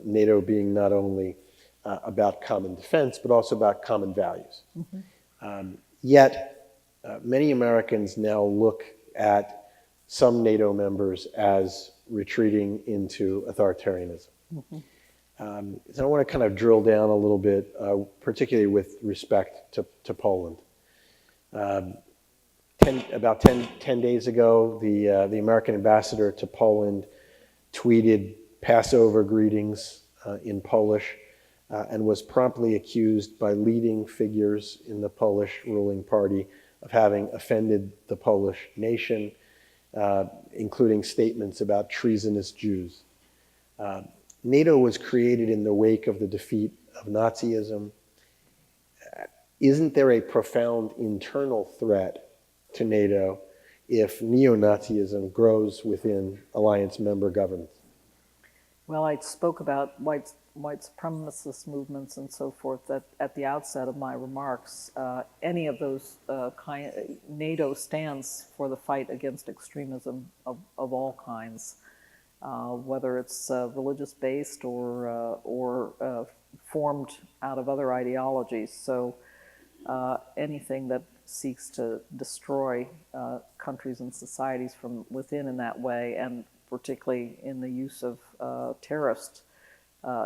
NATO being not only about common defense, but also about common values. Mm-hmm. Yet, many Americans now look at some NATO members as retreating into authoritarianism. Mm-hmm. So I want to kind of drill down a little bit, particularly with respect to Poland. About 10 days ago, the American ambassador to Poland tweeted Passover greetings in Polish and was promptly accused by leading figures in the Polish ruling party of having offended the Polish nation, including statements about treasonous Jews. NATO was created in the wake of the defeat of Nazism. Isn't there a profound internal threat to NATO if neo-Nazism grows within alliance member governments? Well, I spoke about white supremacist movements and so forth at the outset of my remarks. Any of those NATO stands for the fight against extremism of all kinds, whether it's religious-based or formed out of other ideologies. So anything that seeks to destroy countries and societies from within in that way, and particularly in the use of terrorist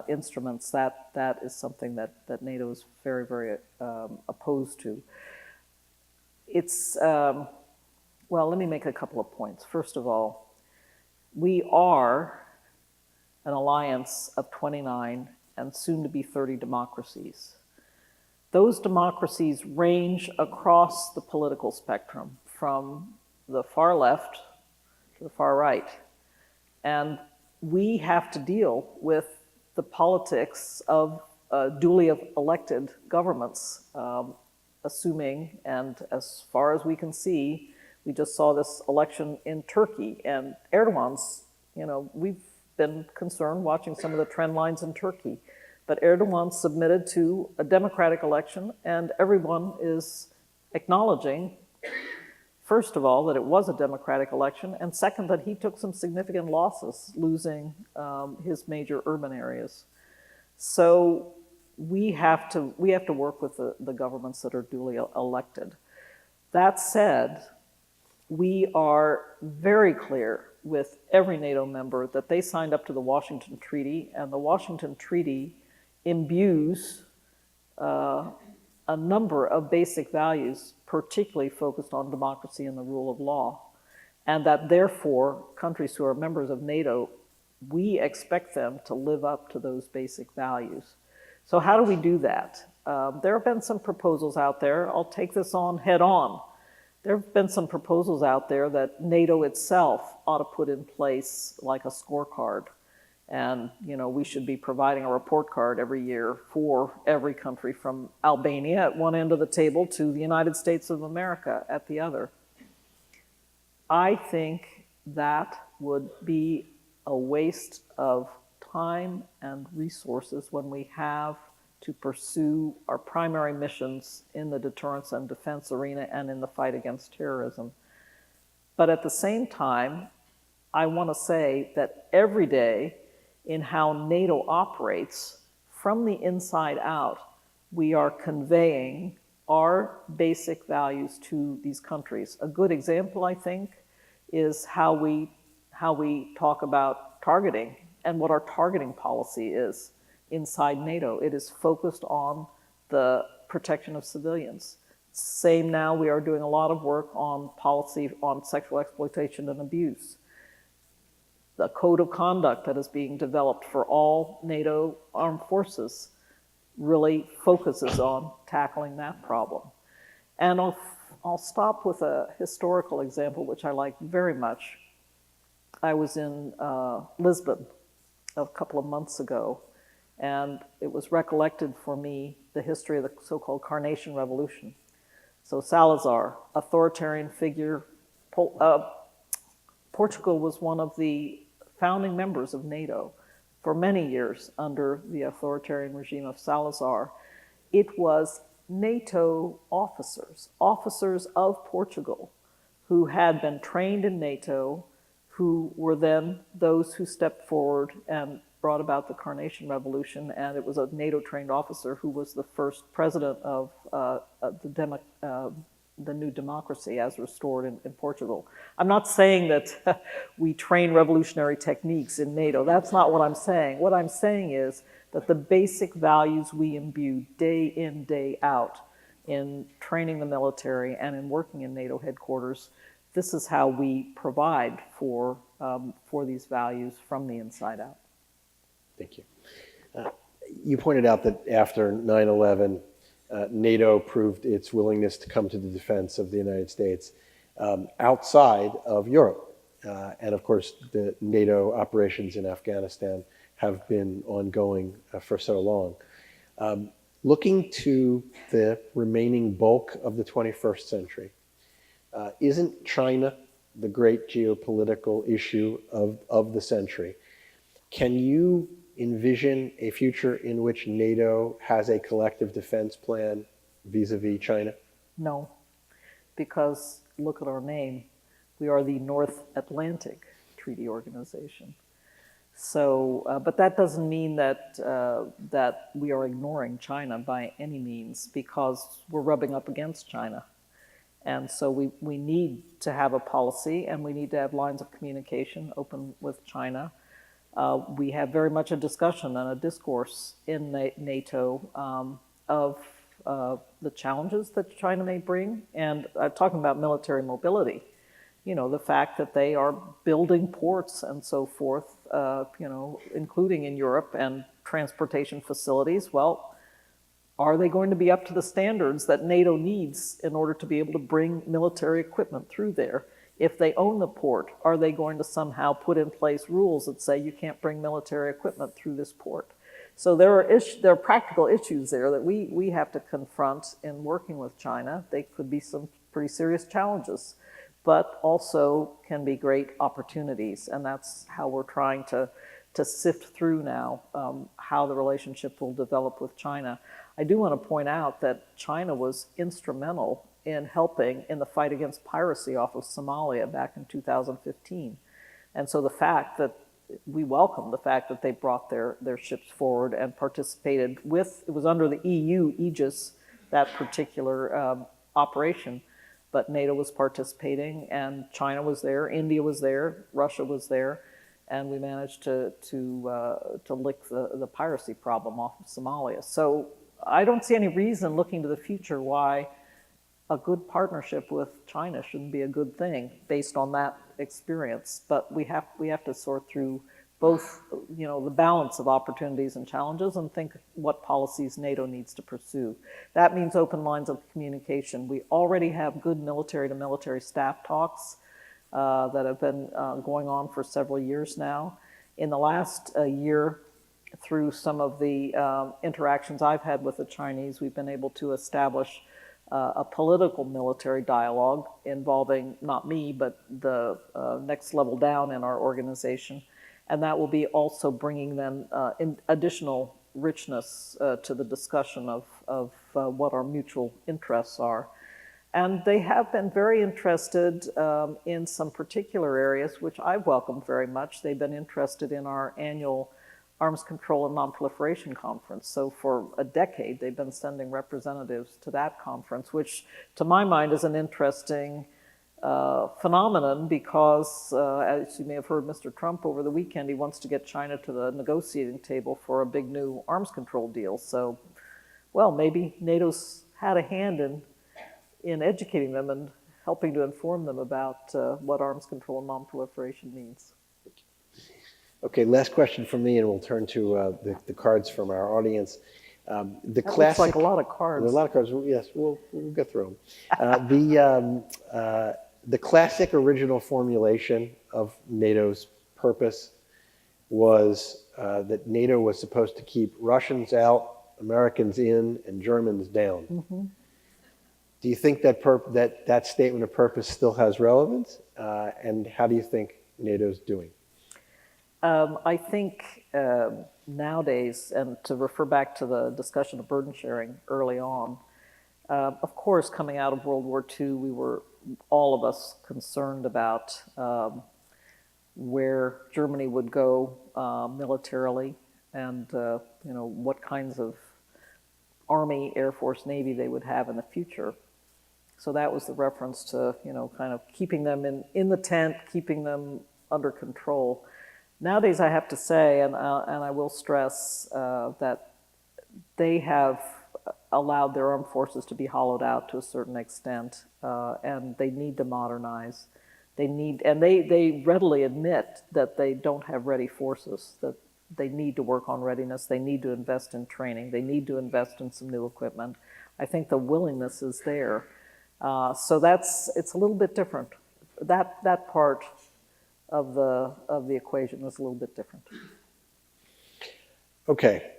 instruments, that is something that NATO is very, very opposed to. It's, well, let me make a couple of points. First of all, we are an alliance of 29 and soon to be 30 democracies. Those democracies range across the political spectrum, from the far left to the far right. And we have to deal with the politics of duly elected governments, assuming, and as far as we can see, we just saw this election in Turkey, and Erdogan's, we've been concerned watching some of the trend lines in Turkey, but Erdogan submitted to a democratic election, and everyone is acknowledging first of all, that it was a democratic election, and second, that he took some significant losses, losing his major urban areas. So we have to work with the governments that are duly elected. That said, we are very clear with every NATO member that they signed up to the Washington Treaty, and the Washington Treaty imbues a number of basic values, particularly focused on democracy and the rule of law, and that therefore countries who are members of NATO, we expect them to live up to those basic values. So how do we do that? There have been some proposals out there. I'll take this on head on. There have been some proposals out there that NATO itself ought to put in place like a scorecard. And, we should be providing a report card every year for every country from Albania at one end of the table to the United States of America at the other. I think that would be a waste of time and resources when we have to pursue our primary missions in the deterrence and defense arena and in the fight against terrorism. But at the same time, I want to say that every day in how NATO operates, from the inside out, we are conveying our basic values to these countries. A good example, I think, is how we talk about targeting and what our targeting policy is inside NATO. It is focused on the protection of civilians. Same now, we are doing a lot of work on policy on sexual exploitation and abuse. The code of conduct that is being developed for all NATO armed forces really focuses on tackling that problem. And I'll stop with a historical example, which I like very much. I was in Lisbon a couple of months ago, and it was recollected for me the history of the so-called Carnation Revolution. So Salazar, authoritarian figure. Portugal was one of the founding members of NATO for many years under the authoritarian regime of Salazar. It was NATO officers of Portugal who had been trained in NATO, who were then those who stepped forward and brought about the Carnation Revolution, and it was a NATO-trained officer who was the first president of the new democracy as restored in Portugal. I'm not saying that we train revolutionary techniques in NATO. That's not what I'm saying. What I'm saying is that the basic values we imbue day in, day out in training the military and in working in NATO headquarters, this is how we provide for these values from the inside out. Thank you. You pointed out that after 9/11, NATO proved its willingness to come to the defense of the United States outside of Europe. And of course, the NATO operations in Afghanistan have been ongoing for so long. Looking to the remaining bulk of the 21st century, isn't China the great geopolitical issue of the century? Can you envision a future in which NATO has a collective defense plan vis-a-vis China? No, because look at our name. We are the North Atlantic Treaty Organization. So, but that doesn't mean that that we are ignoring China by any means, because we're rubbing up against China. And so we need to have a policy, and we need to have lines of communication open with China. We have very much a discussion and a discourse in NATO of the challenges that China may bring. And talking about military mobility, the fact that they are building ports and so forth, including in Europe, and transportation facilities. Well, are they going to be up to the standards that NATO needs in order to be able to bring military equipment through there? If they own the port, are they going to somehow put in place rules that say you can't bring military equipment through this port? So there are practical issues there that we have to confront in working with China. They could be some pretty serious challenges, but also can be great opportunities. And that's how we're trying to sift through now how the relationship will develop with China. I do want to point out that China was instrumental in helping in the fight against piracy off of Somalia back in 2015. And so the fact that we welcome the fact that they brought their ships forward and participated with, it was under the EU aegis, that particular operation, but NATO was participating and China was there, India was there, Russia was there, and we managed to lick the piracy problem off of Somalia. So I don't see any reason looking to the future why a good partnership with China shouldn't be a good thing based on that experience. But we have to sort through both, the balance of opportunities and challenges and think what policies NATO needs to pursue. That means open lines of communication. We already have good military to military staff talks that have been going on for several years now. In the last year, through some of the interactions I've had with the Chinese, we've been able to establish a political military dialogue involving not me, but the next level down in our organization. And that will be also bringing then additional richness to the discussion of what our mutual interests are. And they have been very interested in some particular areas, which I've welcomed very much. They've been interested in our annual Arms Control and Nonproliferation Conference. So for a decade, they've been sending representatives to that conference, which to my mind is an interesting phenomenon because, as you may have heard Mr. Trump over the weekend, he wants to get China to the negotiating table for a big new arms control deal. So, well, maybe NATO's had a hand in educating them and helping to inform them about what arms control and nonproliferation means. Okay, last question from me, and we'll turn to the cards from our audience. That looks like a lot of cards. There's a lot of cards. Yes, we'll go through them. The classic original formulation of NATO's purpose was that NATO was supposed to keep Russians out, Americans in, and Germans down. Mm-hmm. Do you think that statement of purpose still has relevance? And how do you think NATO's doing? I think nowadays, and to refer back to the discussion of burden sharing early on, of course, coming out of World War II, we were, all of us, concerned about where Germany would go militarily and what kinds of Army, Air Force, Navy they would have in the future. So that was the reference to, kind of keeping them in the tent, keeping them under control. Nowadays, I have to say, and I will stress, that they have allowed their armed forces to be hollowed out to a certain extent, and they need to modernize. They readily admit that they don't have ready forces, that they need to work on readiness, they need to invest in training, they need to invest in some new equipment. I think the willingness is there. So it's a little bit different. That part of the equation is a little bit different. Okay,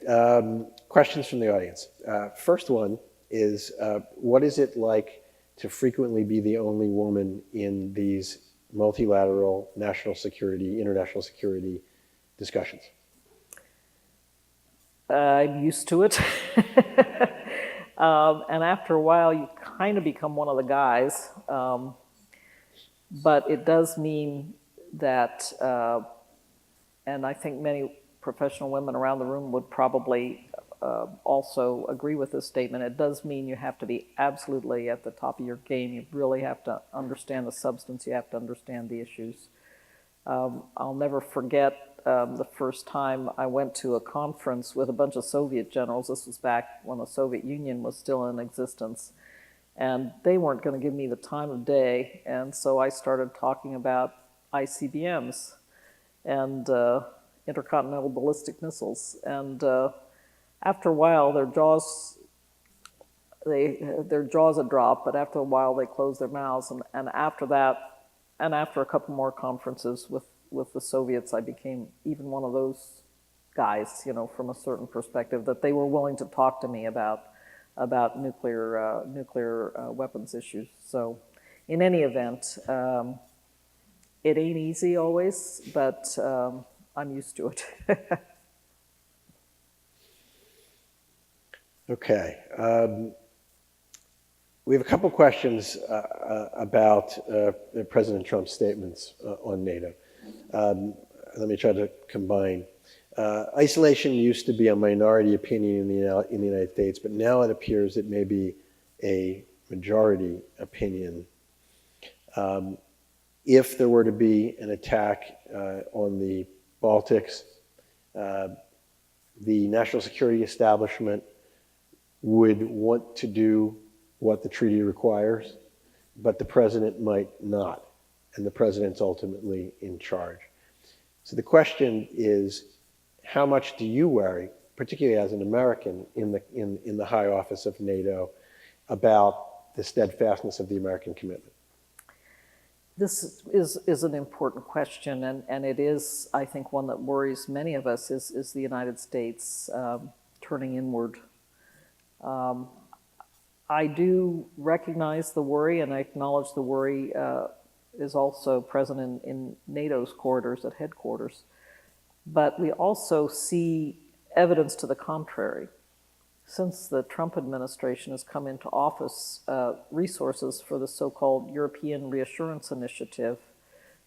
questions from the audience. First one is, what is it like to frequently be the only woman in these multilateral national security, international security discussions? I'm used to it. And after a while, you kind of become one of the guys. But it does mean that, and I think many professional women around the room would probably also agree with this statement, it does mean you have to be absolutely at the top of your game. You really have to understand the substance. You have to understand the issues. I'll never forget the first time I went to a conference with a bunch of Soviet generals. This was back when the Soviet Union was still in existence. And they weren't going to give me the time of day. And so I started talking about ICBMs and intercontinental ballistic missiles. And after a while, their jaws would drop, but after a while they closed their mouths. And after that, and after a couple more conferences with the Soviets, I became even one of those guys, from a certain perspective, that they were willing to talk to me about nuclear weapons issues. So in any event, it ain't easy always, but I'm used to it. Okay. We have a couple questions about President Trump's statements on NATO. Let me try to combine. Isolation used to be a minority opinion in the United States, but now it appears it may be a majority opinion. If there were to be an attack on the Baltics, the national security establishment would want to do what the treaty requires, but the president might not, and the president's ultimately in charge. So the question is, how much do you worry, particularly as an American in the high office of NATO, about the steadfastness of the American commitment? This is an important question, and it is, I think, one that worries many of us, is the United States turning inward. I do recognize the worry, and I acknowledge the worry is also present in NATO's corridors at headquarters. But we also see evidence to the contrary. Since the Trump administration has come into office, resources for the so-called European Reassurance Initiative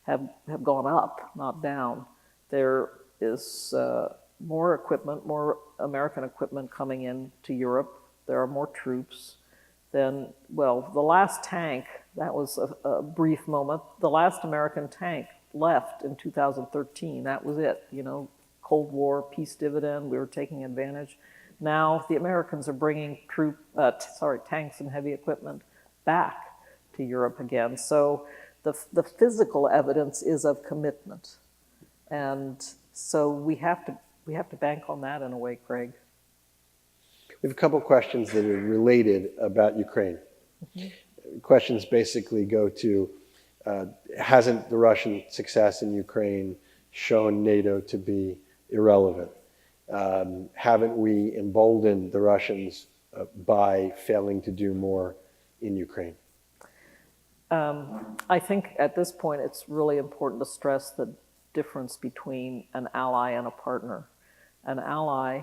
have gone up, not down. There is more equipment, more American equipment coming in to Europe. There are more troops. Then, well, the last tank, that was a brief moment. The last American tank left in 2013. That was it. You know, Cold War, peace dividend, we were taking advantage. Now the Americans are bringing tanks and heavy equipment back to Europe again. So the physical evidence is of commitment. And so we have to bank on that in a way, Craig. We have a couple questions that are related about Ukraine. Mm-hmm. Questions basically go to, hasn't the Russian success in Ukraine shown NATO to be irrelevant? Haven't we emboldened the Russians by failing to do more in Ukraine? I think at this point it's really important to stress the difference between an ally and a partner. An ally,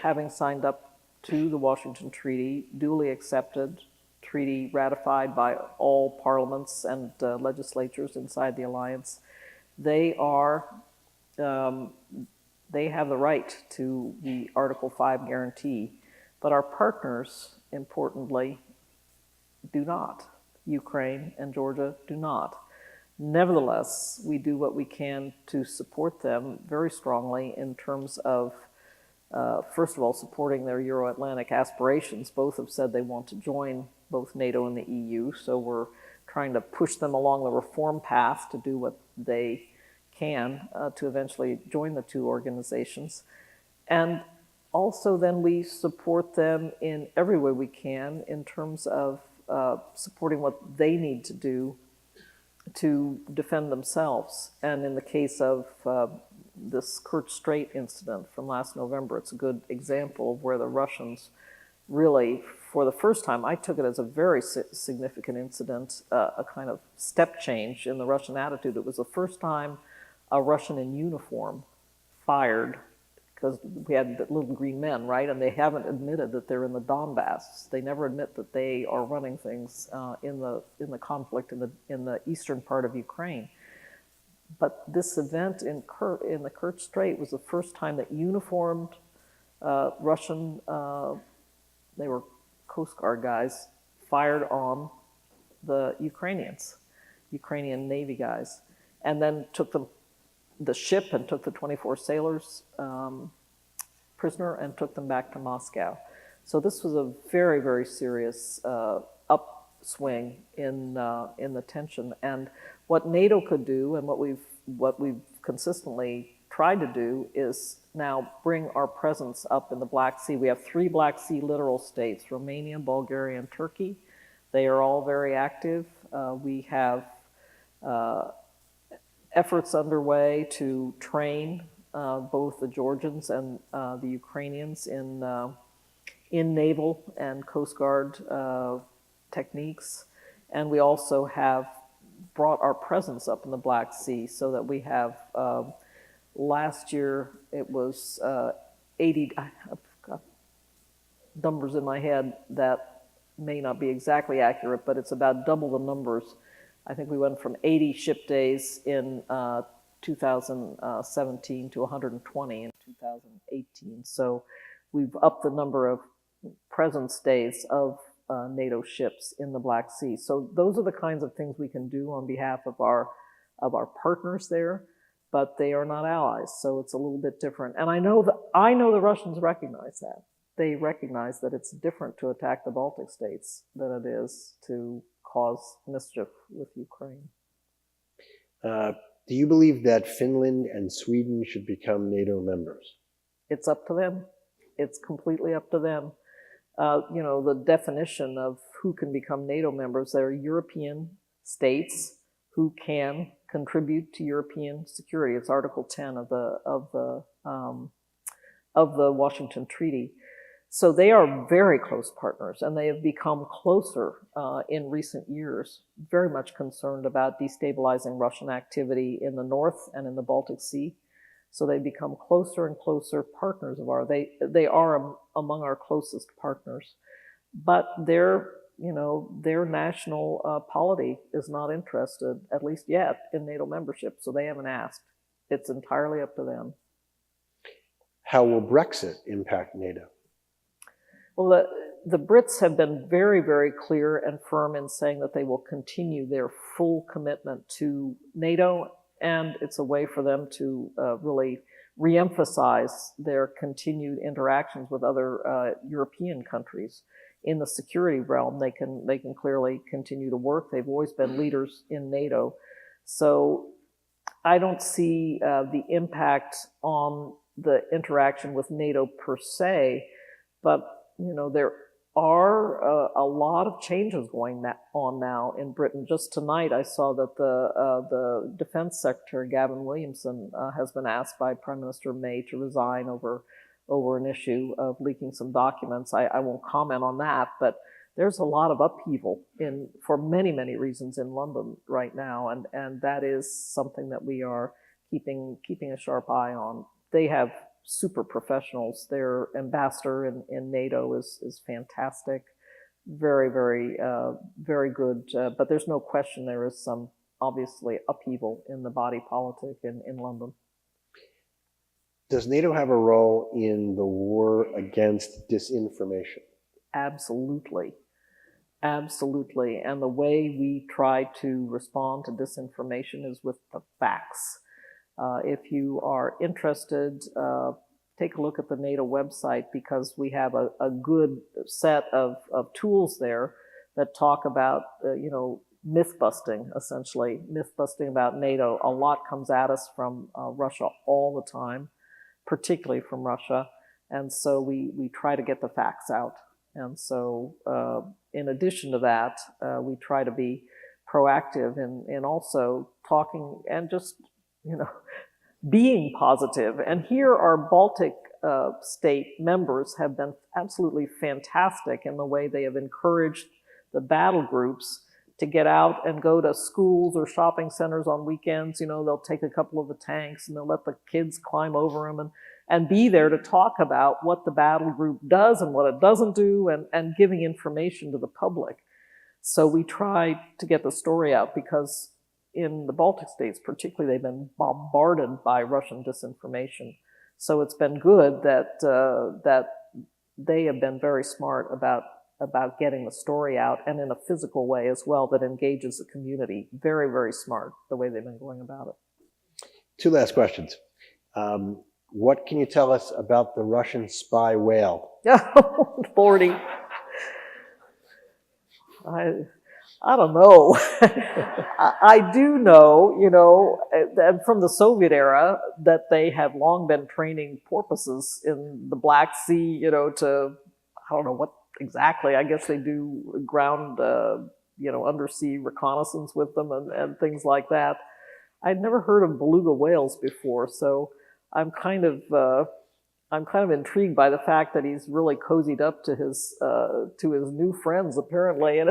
having signed up to the Washington Treaty, duly accepted, treaty ratified by all parliaments and legislatures inside the alliance, they have the right to the Article 5 guarantee, but our partners, importantly, do not. Ukraine and Georgia do not. Nevertheless, we do what we can to support them very strongly in terms of, first of all, supporting their Euro-Atlantic aspirations. Both have said they want to join both NATO and the EU, so we're trying to push them along the reform path to do what they can to eventually join the two organizations. And also then we support them in every way we can in terms of supporting what they need to do to defend themselves. And in the case of this Kerch Strait incident from last November, it's a good example of where the Russians really, for the first time, I took it as a very significant incident, a kind of step change in the Russian attitude. It was the first time a Russian in uniform fired, because we had the little green men, right? And they haven't admitted that they're in the Donbass. They never admit that they are running things in the conflict in the eastern part of Ukraine. But this event in the Kerch Strait was the first time that uniformed Russian, they were Coast Guard guys, fired on the Ukrainian Navy guys, and then took the ship and took the 24 sailors prisoner and took them back to Moscow. So this was a very, very serious upswing in the tension. And what NATO could do, and what we've consistently tried to do, is now bring our presence up in the Black Sea. We have 3 Black Sea littoral states: Romania, Bulgaria, and Turkey. They are all very active. We have efforts underway to train both the Georgians and the Ukrainians in naval and Coast Guard techniques. And we also have brought our presence up in the Black Sea so that we have, last year it was 80, I've got numbers in my head, that may not be exactly accurate, but it's about double the numbers. I think we went from 80 ship days in 2017 to 120 in 2018. So we've upped the number of presence days of NATO ships in the Black Sea. So those are the kinds of things we can do on behalf of our partners there, but they are not allies, so it's a little bit different. And I know the Russians recognize that. They recognize that it's different to attack the Baltic states than it is to cause mischief with Ukraine. Do you believe that Finland and Sweden should become NATO members? It's up to them. It's completely up to them. You know, the definition of who can become NATO members, they're European states who can contribute to European security. It's Article 10 of the Washington Treaty. So they are very close partners, and they have become closer in recent years, very much concerned about destabilizing Russian activity in the North and in the Baltic Sea. So they become closer and closer partners of ours. They are among our closest partners. But their national polity is not interested, at least yet, in NATO membership, so they haven't asked. It's entirely up to them. How will Brexit impact NATO? Well, the Brits have been very, very clear and firm in saying that they will continue their full commitment to NATO, and it's a way for them to really reemphasize their continued interactions with other European countries. In the security realm, they can clearly continue to work. They've always been leaders in NATO. So I don't see the impact on the interaction with NATO per se, but you know, there are a lot of changes going on now in Britain. Just tonight, I saw that the Defense Secretary, Gavin Williamson, has been asked by Prime Minister May to resign over an issue of leaking some documents. I won't comment on that, but there's a lot of upheaval for many, many reasons in London right now, and that is something that we are keeping a sharp eye on. They have super professionals. Their ambassador in NATO is fantastic, very, very, very good. But there's no question there is some, obviously, upheaval in the body politic in London. Does NATO have a role in the war against disinformation? Absolutely. Absolutely. And the way we try to respond to disinformation is with the facts. If you are interested, take a look at the NATO website, because we have a good set of tools there that talk about, myth-busting, essentially, myth-busting about NATO. A lot comes at us from Russia all the time, particularly from Russia, and so we try to get the facts out. And so in addition to that, we try to be proactive in also talking and just, being positive. And here our Baltic state members have been absolutely fantastic in the way they have encouraged the battle groups to get out and go to schools or shopping centers on weekends. They'll take a couple of the tanks and they'll let the kids climb over them and be there to talk about what the battle group does and what it doesn't do, and giving information to the public. So we try to get the story out, because in the Baltic states particularly, they've been bombarded by Russian disinformation. So it's been good that that they have been very smart about getting the story out, and in a physical way as well that engages the community. Very, very smart the way they've been going about it. Two last questions. What can you tell us about the Russian spy whale? Oh, Lordy. I don't know. I do know, that from the Soviet era, that they have long been training porpoises in the Black Sea, to, I don't know what exactly. I guess they do ground, undersea reconnaissance with them and things like that. I'd never heard of beluga whales before, so I'm kind of intrigued by the fact that he's really cozied up to his new friends, apparently, and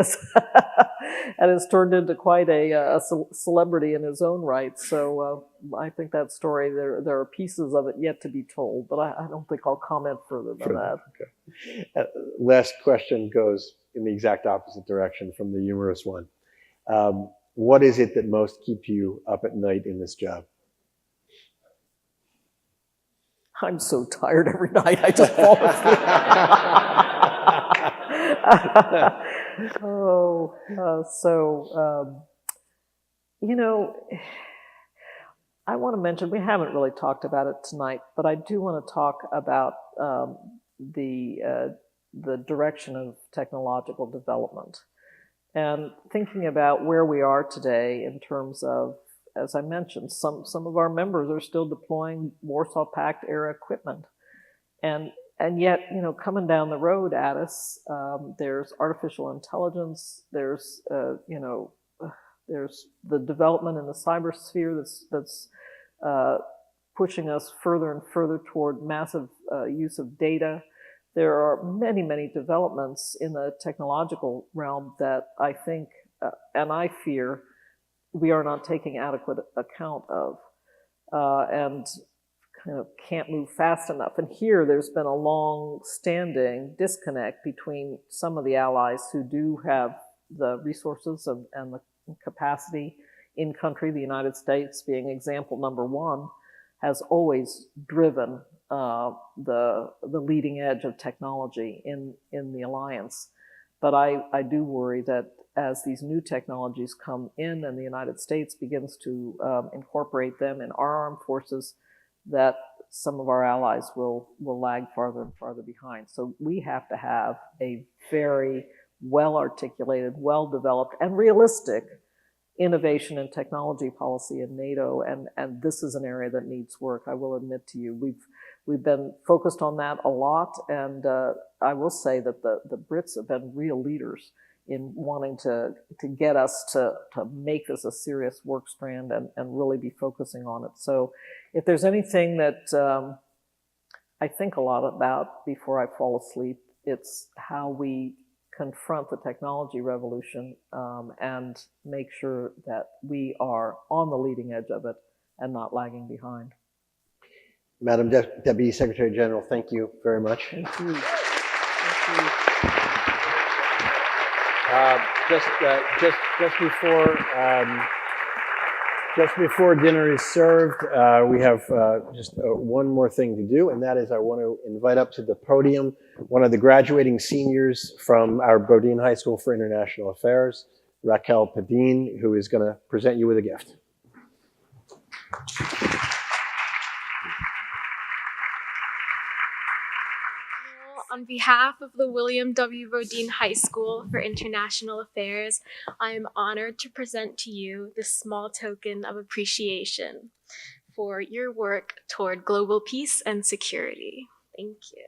has turned into quite a celebrity in his own right. So I think that story, there are pieces of it yet to be told, but I don't think I'll comment further than that. Okay. Last question goes in the exact opposite direction from the humorous one. What is it that most keeps you up at night in this job? I'm so tired every night, I just fall asleep. You know, I want to mention, we haven't really talked about it tonight, but I do want to talk about the direction of technological development. And thinking about where we are today in terms of, as I mentioned, some of our members are still deploying Warsaw Pact era equipment. And yet, you know, coming down the road at us, there's artificial intelligence, there's, you know, there's the development in the cybersphere that's pushing us further and further toward massive use of data. There are many, many developments in the technological realm that I think, and I fear, we are not taking adequate account of, and kind of can't move fast enough. And here there's been a long-standing disconnect between some of the allies who do have the resources and the capacity in country, the United States being example number one, has always driven the leading edge of technology in the alliance. But I do worry that as these new technologies come in and the United States begins to incorporate them in our armed forces, that some of our allies will lag farther and farther behind. So we have to have a very well-articulated, well-developed, and realistic innovation and technology policy in NATO, and this is an area that needs work. I will admit to you, we've been focused on that a lot, and I will say that the Brits have been real leaders in wanting to get us to make this a serious work strand and really be focusing on it. So if there's anything that I think a lot about before I fall asleep, it's how we confront the technology revolution and make sure that we are on the leading edge of it and not lagging behind. Madam Deputy Secretary General, thank you very much. Thank you. Thank you. Just before dinner is served, we have just one more thing to do, and that is I want to invite up to the podium one of the graduating seniors from our Bodine High School for International Affairs, Raquel Padin, who is going to present you with a gift. On behalf of the William W. Bodine High School for International Affairs, I am honored to present to you this small token of appreciation for your work toward global peace and security. Thank you.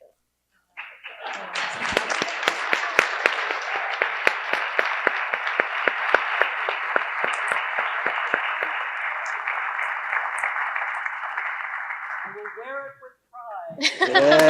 I will wear it with pride. Yeah.